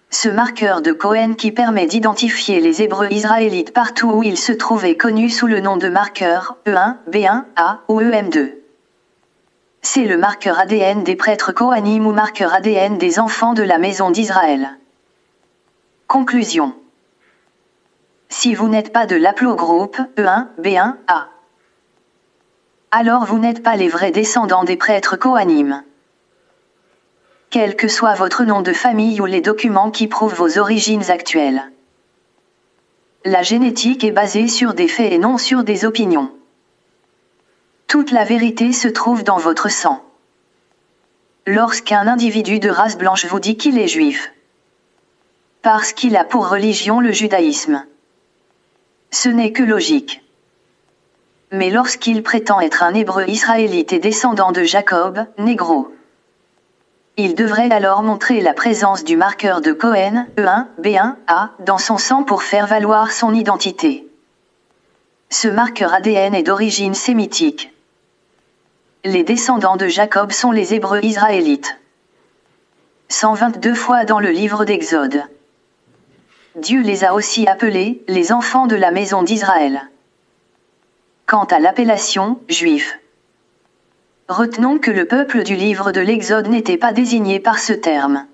Ce marqueur de Cohen qui permet d'identifier les Hébreux israélites partout où ils se trouvent est connu sous le nom de marqueur E1, B1, A ou EM2. C'est le marqueur ADN des prêtres Kohanim ou marqueur ADN des enfants de la maison d'Israël. Conclusion. Si vous n'êtes pas de l'aplogroupe E1, B1, A, alors vous n'êtes pas les vrais descendants des prêtres Kohanim. Quel que soit votre nom de famille ou les documents qui prouvent vos origines actuelles. La génétique est basée sur des faits et non sur des opinions. Toute la vérité se trouve dans votre sang. Lorsqu'un individu de race blanche vous dit qu'il est juif, parce qu'il a pour religion le judaïsme, ce n'est que logique. Mais lorsqu'il prétend être un Hébreu israélite et descendant de Jacob, négro, il devrait alors montrer la présence du marqueur de Cohen, E1, B1, A, dans son sang pour faire valoir son identité. Ce marqueur ADN est d'origine sémitique. Les descendants de Jacob sont les Hébreux israélites. 122 fois dans le livre d'Exode. Dieu les a aussi appelés « les enfants de la maison d'Israël ». Quant à l'appellation « juif », retenons que le peuple du livre de l'Exode n'était pas désigné par ce terme,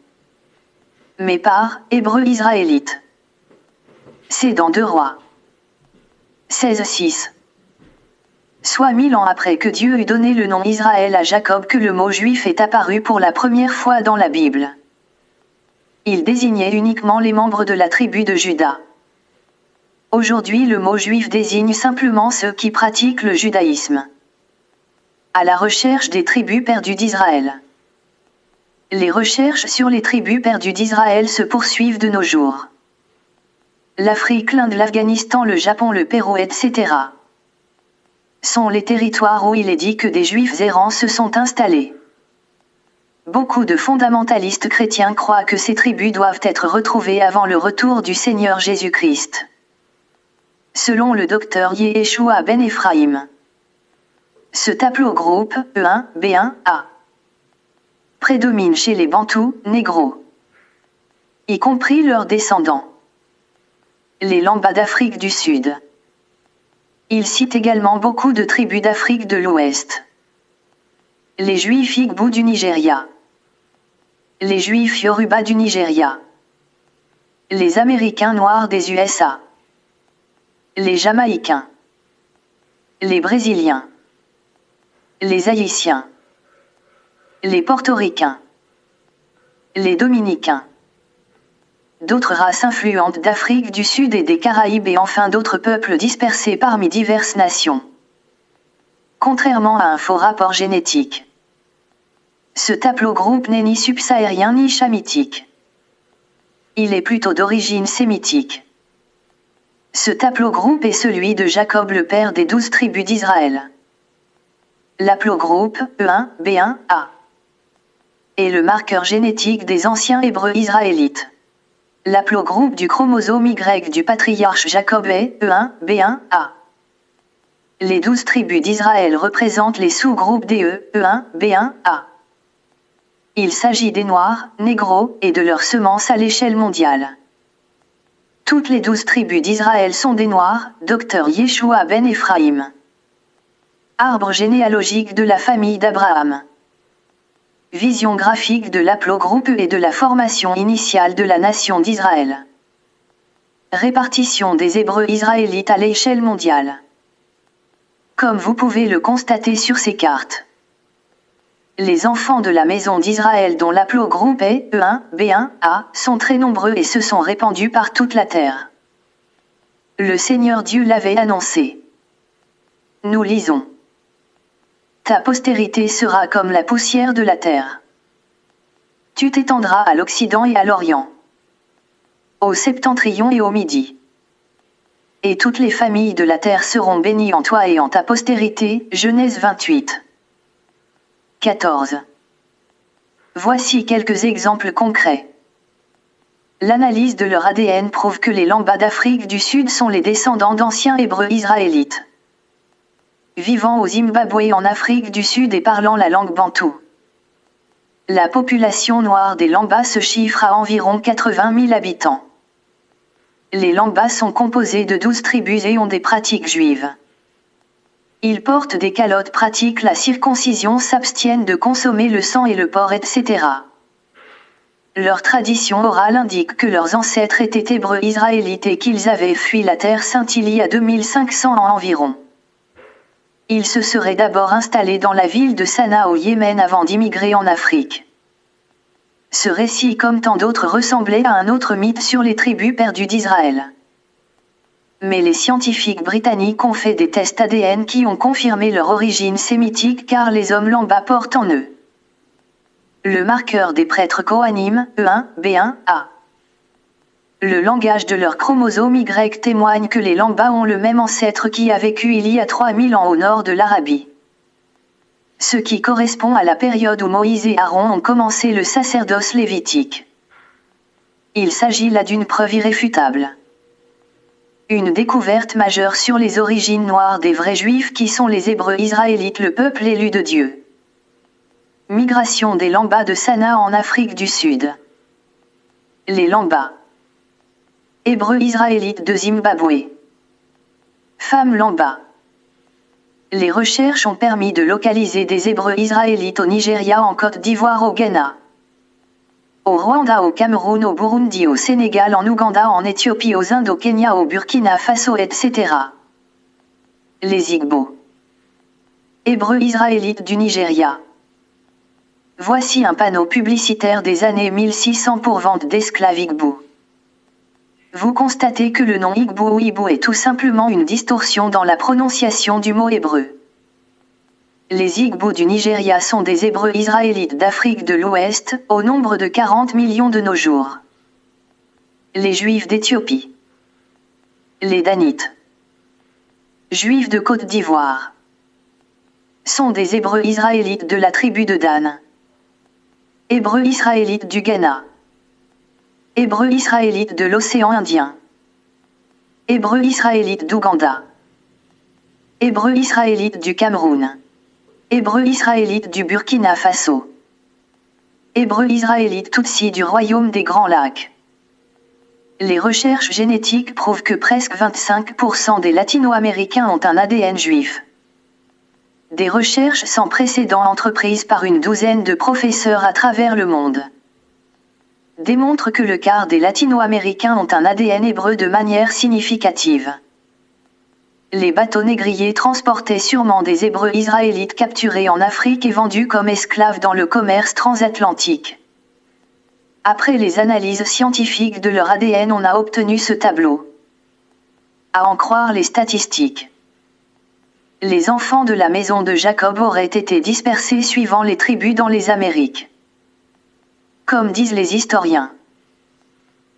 mais par « hébreux israélites ». C'est dans 2 Rois 16:6. Soit 1000 ans après que Dieu eut donné le nom Israël à Jacob que le mot juif est apparu pour la première fois dans la Bible. Il désignait uniquement les membres de la tribu de Juda. Aujourd'hui le mot juif désigne simplement ceux qui pratiquent le judaïsme. À la recherche des tribus perdues d'Israël. Les recherches sur les tribus perdues d'Israël se poursuivent de nos jours. L'Afrique, l'Inde, l'Afghanistan, le Japon, le Pérou, etc. sont les territoires où il est dit que des juifs errants se sont installés. Beaucoup de fondamentalistes chrétiens croient que ces tribus doivent être retrouvées avant le retour du Seigneur Jésus-Christ. Selon le docteur Yeshua Ben Ephraim, ce haplogroupe E1, B1, A prédomine chez les Bantous, négros, y compris leurs descendants, les Lambas d'Afrique du Sud. Il cite également beaucoup de tribus d'Afrique de l'Ouest. Les Juifs Igbo du Nigeria. Les Juifs Yoruba du Nigeria. Les Américains noirs des USA. Les Jamaïcains. Les Brésiliens. Les Haïtiens. Les Portoricains. Les Dominicains. D'autres races influentes d'Afrique du Sud et des Caraïbes et enfin d'autres peuples dispersés parmi diverses nations. Contrairement à un faux rapport génétique, ce haplogroupe n'est ni subsahérien ni chamitique. Il est plutôt d'origine sémitique. Ce haplogroupe est celui de Jacob, le père des 12 tribus d'Israël. L'haplogroupe E1, B1, A est le marqueur génétique des anciens Hébreux israélites. L'haplogroupe du chromosome Y du patriarche Jacob est E1, B1, A. Les 12 tribus d'Israël représentent les sous-groupes des E1, B1, A. Il s'agit des Noirs, négros, et de leurs semences à l'échelle mondiale. Toutes les 12 tribus d'Israël sont des Noirs, Dr Yeshua Ben Ephraim. Arbre généalogique de la famille d'Abraham. Vision graphique de l'haplogroupe et de la formation initiale de la nation d'Israël. Répartition des Hébreux israélites à l'échelle mondiale. Comme vous pouvez le constater sur ces cartes. Les enfants de la maison d'Israël dont l'aplogroupe est E1, B1, A, sont très nombreux et se sont répandus par toute la terre. Le Seigneur Dieu l'avait annoncé. Nous lisons. Ta postérité sera comme la poussière de la terre. Tu t'étendras à l'Occident et à l'Orient, au septentrion et au Midi. Et toutes les familles de la terre seront bénies en toi et en ta postérité. Genèse 28. 14. Voici quelques exemples concrets. L'analyse de leur ADN prouve que les Lambas d'Afrique du Sud sont les descendants d'anciens Hébreux israélites, vivant au Zimbabwe en Afrique du Sud et parlant la langue bantoue. La population noire des Lambas se chiffre à environ 80 000 habitants. Les Lambas sont composés de 12 tribus et ont des pratiques juives. Ils portent des calottes, pratiquent la circoncision, s'abstiennent de consommer le sang et le porc, etc. Leur tradition orale indique que leurs ancêtres étaient hébreux israélites et qu'ils avaient fui la terre sainte il y a 2500 ans environ. Ils se seraient d'abord installés dans la ville de Sanaa au Yémen avant d'immigrer en Afrique. Ce récit, comme tant d'autres, ressemblait à un autre mythe sur les tribus perdues d'Israël. Mais les scientifiques britanniques ont fait des tests ADN qui ont confirmé leur origine sémitique car les hommes Lambas portent en eux le marqueur des prêtres Kohanim, E1, B1, A. Le langage de leur chromosome Y témoigne que les Lambas ont le même ancêtre qui a vécu il y a 3000 ans au nord de l'Arabie. Ce qui correspond à la période où Moïse et Aaron ont commencé le sacerdoce lévitique. Il s'agit là d'une preuve irréfutable. Une découverte majeure sur les origines noires des vrais Juifs qui sont les Hébreux israélites, le peuple élu de Dieu. Migration des Lambas de Sanaa en Afrique du Sud. Les Lambas. Hébreux israélites de Zimbabwe. Femmes Lambas. Les recherches ont permis de localiser des Hébreux israélites au Nigeria, en Côte d'Ivoire, au Ghana, au Rwanda, au Cameroun, au Burundi, au Sénégal, en Ouganda, en Éthiopie, aux Indes, au Kenya, au Burkina Faso, etc. Les Igbo. Hébreux israélites du Nigeria. Voici un panneau publicitaire des années 1600 pour vente d'esclaves Igbo. Vous constatez que le nom Igbo ou Ibo est tout simplement une distorsion dans la prononciation du mot hébreu. Les Igbo du Nigeria sont des Hébreux israélites d'Afrique de l'Ouest, au nombre de 40 millions de nos jours. Les Juifs d'Éthiopie. Les Danites. Juifs de Côte d'Ivoire. Sont des Hébreux israélites de la tribu de Dan. Hébreux israélites du Ghana. Hébreux israélites de l'océan Indien. Hébreux israélites d'Ouganda. Hébreux israélites du Cameroun. Hébreux israélites du Burkina Faso. Hébreux israélites Tutsi du royaume des Grands Lacs. Les recherches génétiques prouvent que presque 25% des latino-américains ont un ADN juif. Des recherches sans précédent entreprises par une douzaine de professeurs à travers le monde démontrent que le quart des latino-américains ont un ADN hébreu de manière significative. Les bateaux négriers transportaient sûrement des Hébreux israélites capturés en Afrique et vendus comme esclaves dans le commerce transatlantique. Après les analyses scientifiques de leur ADN, on a obtenu ce tableau. À en croire les statistiques, les enfants de la maison de Jacob auraient été dispersés suivant les tribus dans les Amériques. Comme disent les historiens,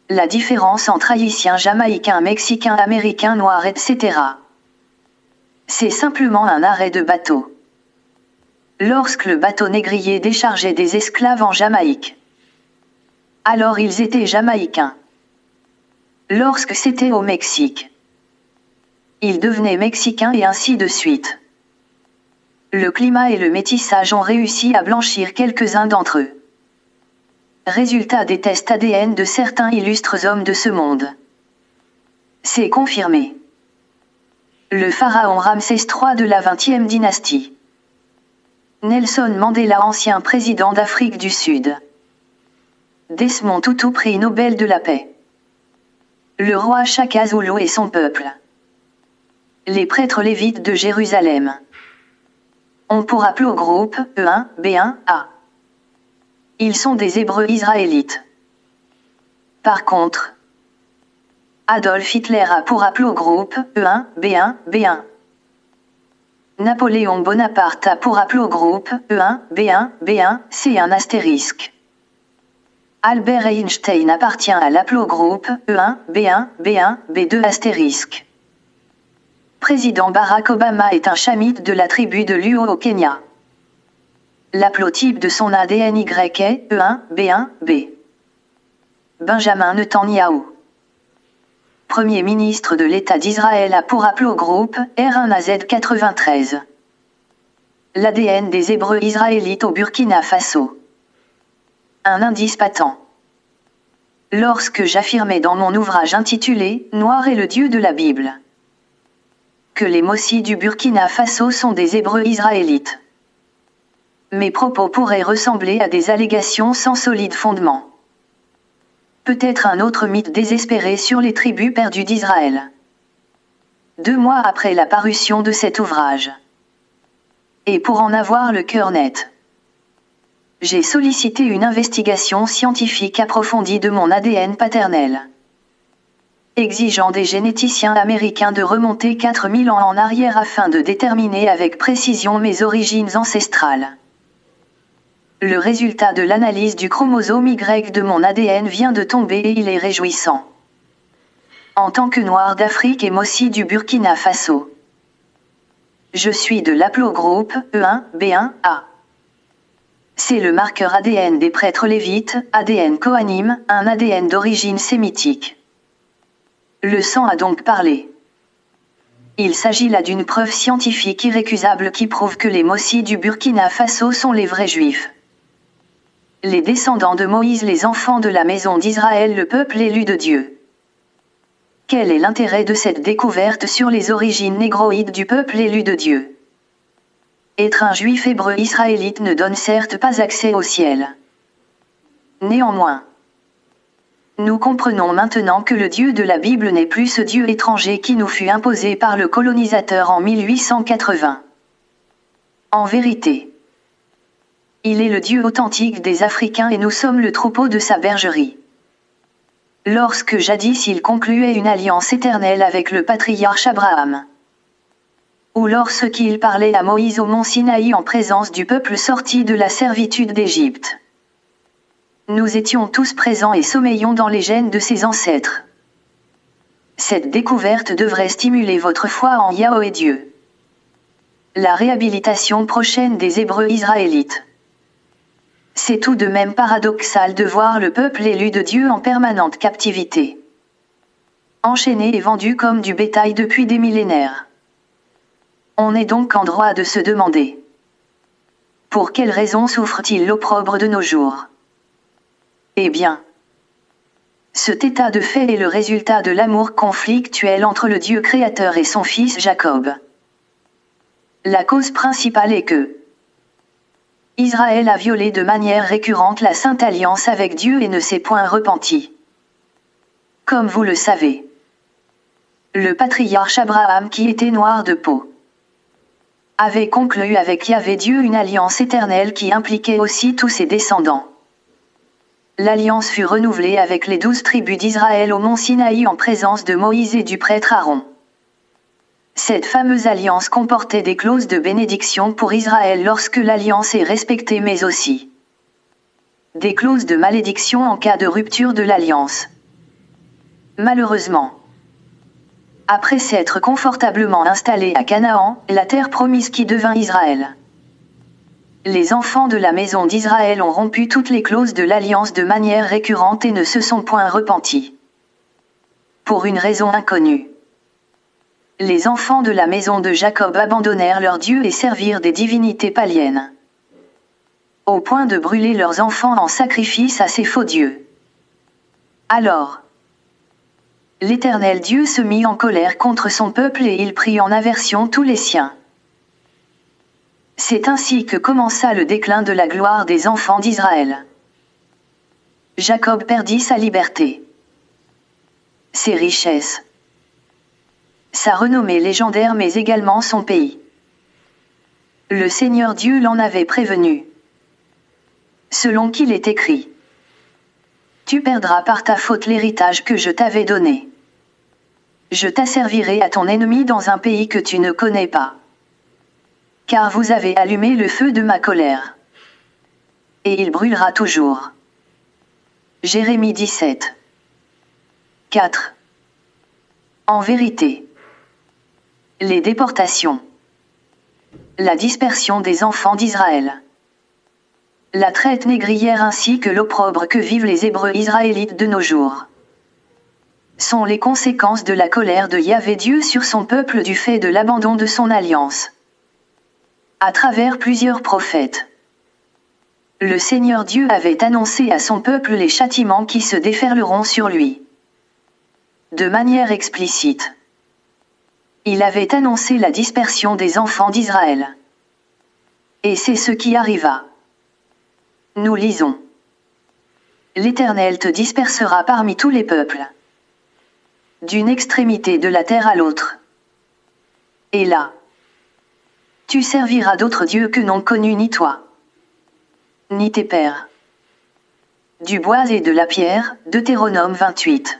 la différence entre haïtiens, jamaïcains, mexicains, américains, noirs, etc. c'est simplement un arrêt de bateau. Lorsque le bateau négrier déchargeait des esclaves en Jamaïque, alors ils étaient jamaïcains. Lorsque c'était au Mexique, ils devenaient mexicains et ainsi de suite. Le climat et le métissage ont réussi à blanchir quelques-uns d'entre eux. Résultat des tests ADN de certains illustres hommes de ce monde. C'est confirmé. Le pharaon Ramsès III de la 20e dynastie. Nelson Mandela, ancien président d'Afrique du Sud. Desmond Tutu, prix Nobel de la paix. Le roi Shaka Zulu et son peuple. Les prêtres lévites de Jérusalem ont pour haplogroupe E1, B1, A. Ils sont des Hébreux israélites. Par contre, Adolf Hitler a pour haplogroupe E1, B1, B1. Napoléon Bonaparte a pour haplogroupe E1, B1, B1, C1 astérisque. Albert Einstein appartient à l'haplogroupe E1, B1, B1, B2 astérisque. Président Barack Obama est un chamite de la tribu de Luo au Kenya. L'haplotype de son ADN Y est E1, B1, B. Benjamin Netanyahu, Premier ministre de l'État d'Israël, a pour haplogroupe R1AZ93. L'ADN des Hébreux israélites au Burkina Faso. Un indice patent. Lorsque j'affirmais dans mon ouvrage intitulé « Noir est le Dieu de la Bible » que les Mossis du Burkina Faso sont des Hébreux israélites, mes propos pourraient ressembler à des allégations sans solide fondement. Peut-être un autre mythe désespéré sur les tribus perdues d'Israël. 2 mois après la parution de cet ouvrage, et pour en avoir le cœur net, j'ai sollicité une investigation scientifique approfondie de mon ADN paternel, exigeant des généticiens américains de remonter 4000 ans en arrière afin de déterminer avec précision mes origines ancestrales. Le résultat de l'analyse du chromosome Y de mon ADN vient de tomber et il est réjouissant. En tant que Noir d'Afrique et Mossi du Burkina Faso, je suis de l'haplogroupe E1, B1, A. C'est le marqueur ADN des prêtres lévites, ADN Kohanim, un ADN d'origine sémitique. Le sang a donc parlé. Il s'agit là d'une preuve scientifique irrécusable qui prouve que les Mossis du Burkina Faso sont les vrais Juifs. Les descendants de Moïse, les enfants de la maison d'Israël, le peuple élu de Dieu. Quel est l'intérêt de cette découverte sur les origines négroïdes du peuple élu de Dieu? Être un juif hébreu israélite ne donne certes pas accès au ciel. Néanmoins, nous comprenons maintenant que le Dieu de la Bible n'est plus ce Dieu étranger qui nous fut imposé par le colonisateur en 1880. En vérité, il est le Dieu authentique des Africains et nous sommes le troupeau de sa bergerie. Lorsque jadis il concluait une alliance éternelle avec le patriarche Abraham, ou lorsqu'il parlait à Moïse au mont Sinaï en présence du peuple sorti de la servitude d'Égypte, nous étions tous présents et sommeillions dans les gènes de ses ancêtres. Cette découverte devrait stimuler votre foi en Yahweh Dieu. La réhabilitation prochaine des Hébreux israélites. C'est tout de même paradoxal de voir le peuple élu de Dieu en permanente captivité, enchaîné et vendu comme du bétail depuis des millénaires. On est donc en droit de se demander: pour quelles raisons souffre-t-il l'opprobre de nos jours? Eh bien, cet état de fait est le résultat de l'amour conflictuel entre le Dieu créateur et son fils Jacob. La cause principale est que Israël a violé de manière récurrente la Sainte Alliance avec Dieu et ne s'est point repenti. Comme vous le savez, le patriarche Abraham, qui était noir de peau, avait conclu avec Yahvé Dieu une alliance éternelle qui impliquait aussi tous ses descendants. L'alliance fut renouvelée avec les 12 tribus d'Israël au mont Sinaï en présence de Moïse et du prêtre Aaron. Cette fameuse alliance comportait des clauses de bénédiction pour Israël lorsque l'alliance est respectée, mais aussi des clauses de malédiction en cas de rupture de l'alliance. Malheureusement, après s'être confortablement installés à Canaan, la terre promise qui devint Israël, les enfants de la maison d'Israël ont rompu toutes les clauses de l'alliance de manière récurrente et ne se sont point repentis. Pour une raison inconnue, les enfants de la maison de Jacob abandonnèrent leur Dieu et servirent des divinités païennes, au point de brûler leurs enfants en sacrifice à ces faux dieux. Alors, l'Éternel Dieu se mit en colère contre son peuple et il prit en aversion tous les siens. C'est ainsi que commença le déclin de la gloire des enfants d'Israël. Jacob perdit sa liberté, ses richesses, sa renommée légendaire mais également son pays. Le Seigneur Dieu l'en avait prévenu. Selon qu'il est écrit. Tu perdras par ta faute l'héritage que je t'avais donné. Je t'asservirai à ton ennemi dans un pays que tu ne connais pas. Car vous avez allumé le feu de ma colère. Et il brûlera toujours. Jérémie 17. 4. En vérité. Les déportations. La dispersion des enfants d'Israël. La traite négrière ainsi que l'opprobre que vivent les Hébreux israélites de nos jours sont les conséquences de la colère de Yahvé Dieu sur son peuple du fait de l'abandon de son alliance. À travers plusieurs prophètes, le Seigneur Dieu avait annoncé à son peuple les châtiments qui se déferleront sur lui. De manière explicite, il avait annoncé la dispersion des enfants d'Israël. Et c'est ce qui arriva. Nous lisons. L'Éternel te dispersera parmi tous les peuples, d'une extrémité de la terre à l'autre. Et là, tu serviras d'autres dieux que n'ont connus ni toi, ni tes pères. Du bois et de la pierre, Deutéronome 28.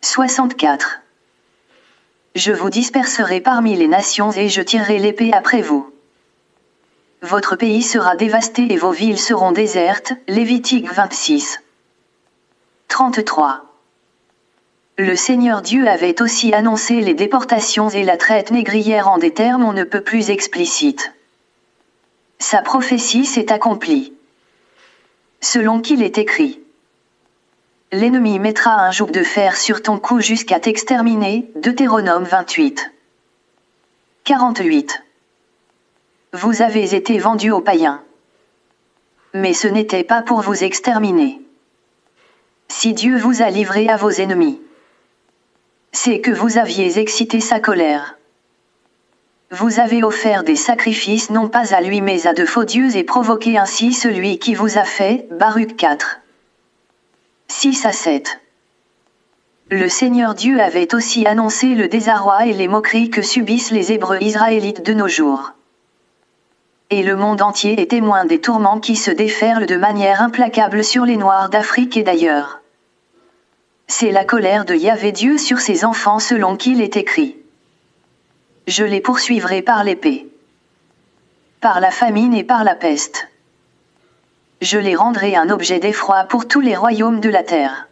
64. Je vous disperserai parmi les nations et je tirerai l'épée après vous. Votre pays sera dévasté et vos villes seront désertes, Lévitique 26. 33. Le Seigneur Dieu avait aussi annoncé les déportations et la traite négrière en des termes on ne peut plus explicites. Sa prophétie s'est accomplie. Selon qu'il est écrit. L'ennemi mettra un joug de fer sur ton cou jusqu'à t'exterminer, Deutéronome 28. 48. Vous avez été vendus aux païens. Mais ce n'était pas pour vous exterminer. Si Dieu vous a livré à vos ennemis, c'est que vous aviez excité sa colère. Vous avez offert des sacrifices non pas à lui mais à de faux dieux et provoqué ainsi celui qui vous a fait, Baruch 4. 6 à 7. Le Seigneur Dieu avait aussi annoncé le désarroi et les moqueries que subissent les Hébreux israélites de nos jours. Et le monde entier est témoin des tourments qui se déferlent de manière implacable sur les Noirs d'Afrique et d'ailleurs. C'est la colère de Yahvé Dieu sur ses enfants selon qu'il est écrit. Je les poursuivrai par l'épée, par la famine et par la peste. Je les rendrai un objet d'effroi pour tous les royaumes de la terre.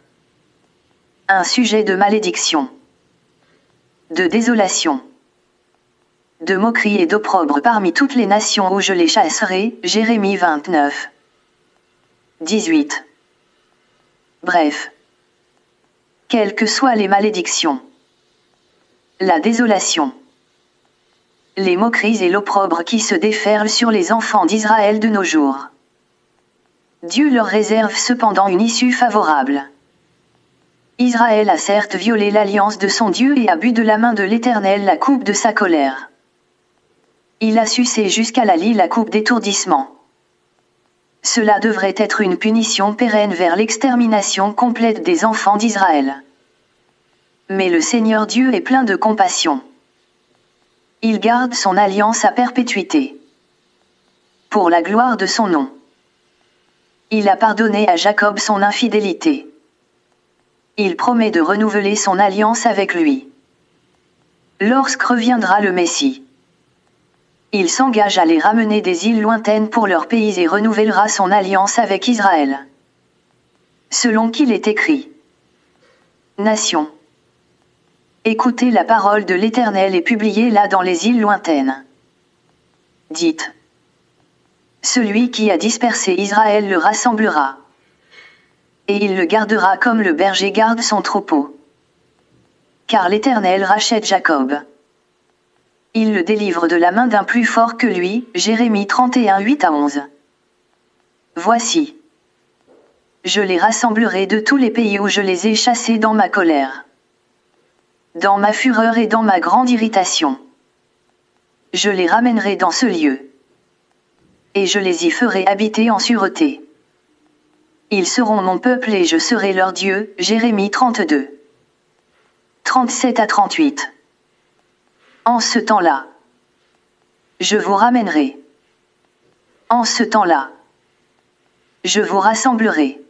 Un sujet de malédiction, de désolation, de moquerie et d'opprobre parmi toutes les nations où je les chasserai, Jérémie 29. 18. Bref. Quelles que soient les malédictions, la désolation, les moqueries et l'opprobre qui se déferlent sur les enfants d'Israël de nos jours, Dieu leur réserve cependant une issue favorable. Israël a certes violé l'alliance de son Dieu et a bu de la main de l'Éternel la coupe de sa colère. Il a sucé jusqu'à la lie la coupe d'étourdissement. Cela devrait être une punition pérenne vers l'extermination complète des enfants d'Israël. Mais le Seigneur Dieu est plein de compassion. Il garde son alliance à perpétuité. Pour la gloire de son nom. Il a pardonné à Jacob son infidélité. Il promet de renouveler son alliance avec lui. Lorsque reviendra le Messie, il s'engage à les ramener des îles lointaines pour leur pays et renouvellera son alliance avec Israël. Selon qu'il est écrit. Nation. Écoutez la parole de l'Éternel et publiez-la dans les îles lointaines. Dites. Celui qui a dispersé Israël le rassemblera. Et il le gardera comme le berger garde son troupeau. Car l'Éternel rachète Jacob. Il le délivre de la main d'un plus fort que lui, Jérémie 31, 8 à 11. Voici. Je les rassemblerai de tous les pays où je les ai chassés dans ma colère, dans ma fureur et dans ma grande irritation. Je les ramènerai dans ce lieu. Et je les y ferai habiter en sûreté. Ils seront mon peuple et je serai leur Dieu, Jérémie 32. 37 à 38. En ce temps-là, je vous ramènerai. En ce temps-là, je vous rassemblerai.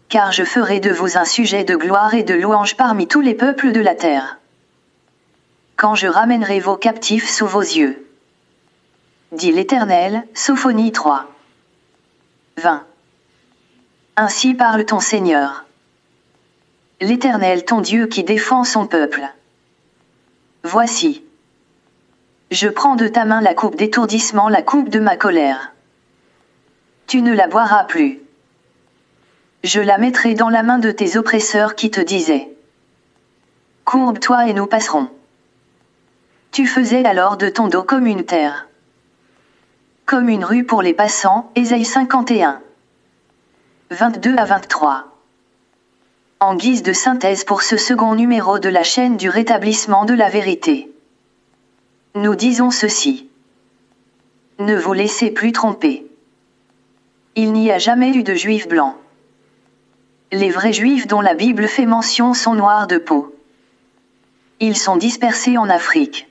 Car je ferai de vous un sujet de gloire et de louange parmi tous les peuples de la terre. Quand je ramènerai vos captifs sous vos yeux. Dit l'Éternel, Sophonie 3. 20. Ainsi parle ton Seigneur. L'Éternel ton Dieu qui défend son peuple. Voici. Je prends de ta main la coupe d'étourdissement, la coupe de ma colère. Tu ne la boiras plus. Je la mettrai dans la main de tes oppresseurs qui te disaient. Courbe-toi et nous passerons. Tu faisais alors de ton dos comme une terre. Comme une rue pour les passants, Ésaïe 51. 22 à 23. En guise de synthèse pour ce second numéro de la chaîne du rétablissement de la vérité. Nous disons ceci. Ne vous laissez plus tromper. Il n'y a jamais eu de juifs blancs. Les vrais juifs dont la Bible fait mention sont noirs de peau. Ils sont dispersés en Afrique,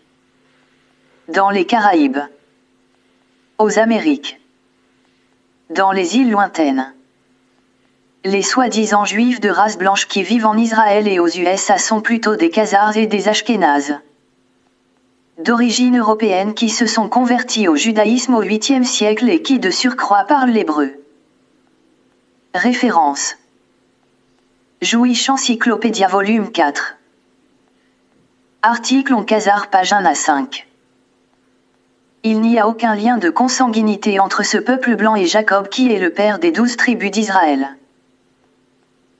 dans les Caraïbes, aux Amériques, dans les îles lointaines. Les soi-disant juifs de race blanche qui vivent en Israël et aux USA sont plutôt des Khazars et des Ashkénazes, d'origine européenne qui se sont convertis au judaïsme au 8e siècle et qui de surcroît parlent l'hébreu. Référence. Jewish Encyclopédia volume 4. Article en Khazar page 1 à 5. Il n'y a aucun lien de consanguinité entre ce peuple blanc et Jacob qui est le père des 12 tribus d'Israël.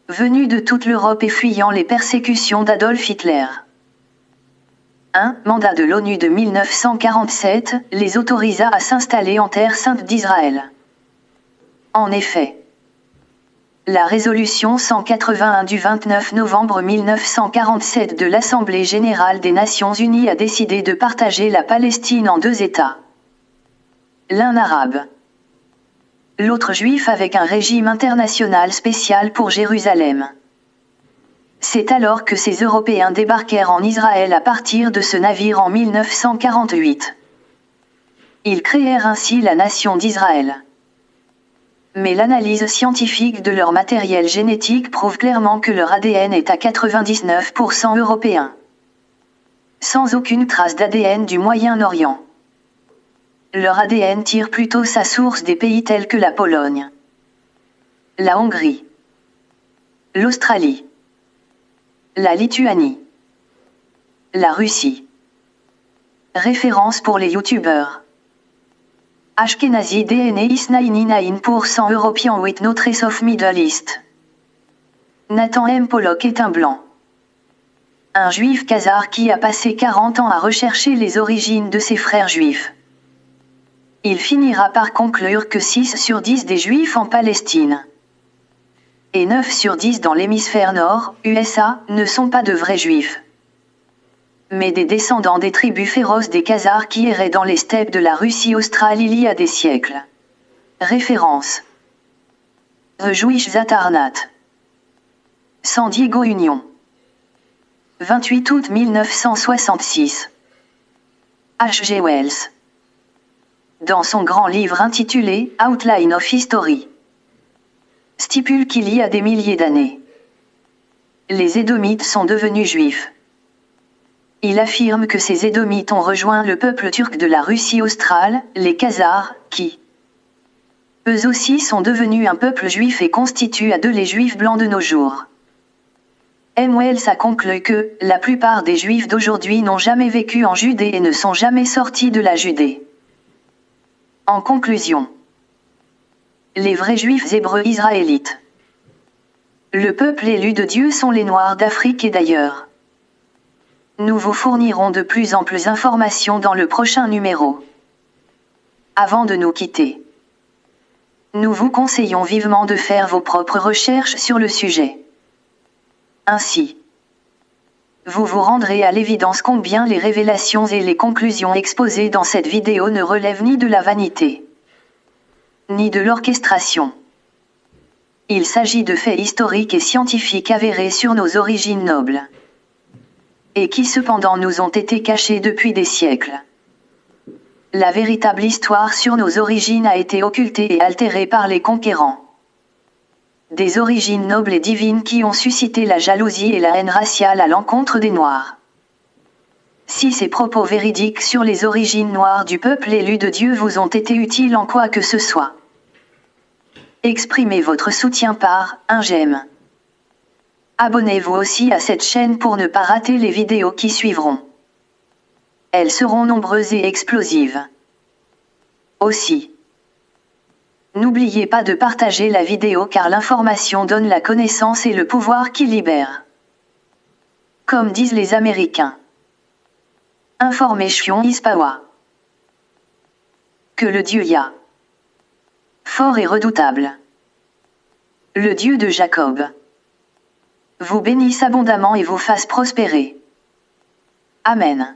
Venus de toute l'Europe et fuyant les persécutions d'Adolf Hitler. 1. Mandat de l'ONU de 1947 les autorisa à s'installer en terre sainte d'Israël. En effet, la résolution 181 du 29 novembre 1947 de l'Assemblée générale des Nations unies a décidé de partager la Palestine en 2 États. L'un arabe, l'autre juif avec un régime international spécial pour Jérusalem. C'est alors que ces Européens débarquèrent en Israël à partir de ce navire en 1948. Ils créèrent ainsi la nation d'Israël. Mais l'analyse scientifique de leur matériel génétique prouve clairement que leur ADN est à 99% européen. Sans aucune trace d'ADN du Moyen-Orient. Leur ADN tire plutôt sa source des pays tels que la Pologne, la Hongrie, l'Australie, la Lituanie, la Russie. Référence pour les youtubeurs. Ashkenazi DNA is 99% European with no trace of Middle East. Nathan M. Pollock est un blanc. Un juif khazar qui a passé 40 ans à rechercher les origines de ses frères juifs. Il finira par conclure que 6 sur 10 des juifs en Palestine et 9 sur 10 dans l'hémisphère nord, USA, ne sont pas de vrais juifs, mais des descendants des tribus féroces des Khazars qui erraient dans les steppes de la Russie australe il y a des siècles. Référence. The Jewish That Are Not. San Diego Union. 28 août 1966. H. G. Wells. Dans son grand livre intitulé Outline of History, stipule qu'il y a des milliers d'années, les Édomites sont devenus juifs. Il affirme que ces Édomites ont rejoint le peuple turc de la Russie australe, les Khazars, qui, eux aussi sont devenus un peuple juif et constituent à d'eux les Juifs blancs de nos jours. M. Wells a conclu que la plupart des Juifs d'aujourd'hui n'ont jamais vécu en Judée et ne sont jamais sortis de la Judée. En conclusion, les vrais Juifs hébreux israélites, le peuple élu de Dieu sont les Noirs d'Afrique et d'ailleurs. Nous vous fournirons de plus amples informations dans le prochain numéro. Avant de nous quitter, nous vous conseillons vivement de faire vos propres recherches sur le sujet. Ainsi, vous vous rendrez à l'évidence combien les révélations et les conclusions exposées dans cette vidéo ne relèvent ni de la vanité, ni de l'orchestration. Il s'agit de faits historiques et scientifiques avérés sur nos origines nobles. et qui cependant nous ont été cachés depuis des siècles. La véritable histoire sur nos origines a été occultée et altérée par les conquérants. Des origines nobles et divines qui ont suscité la jalousie et la haine raciale à l'encontre des Noirs. Si ces propos véridiques sur les origines noires du peuple élu de Dieu vous ont été utiles en quoi que ce soit, exprimez votre soutien par un j'aime. Abonnez-vous aussi à cette chaîne pour ne pas rater les vidéos qui suivront. Elles seront nombreuses et explosives. Aussi, n'oubliez pas de partager la vidéo car l'information donne la connaissance et le pouvoir qui libère. Comme disent les Américains. Information is power. Que le Dieu Yah, fort et redoutable, le Dieu de Jacob, vous bénisse abondamment et vous fasse prospérer. Amen.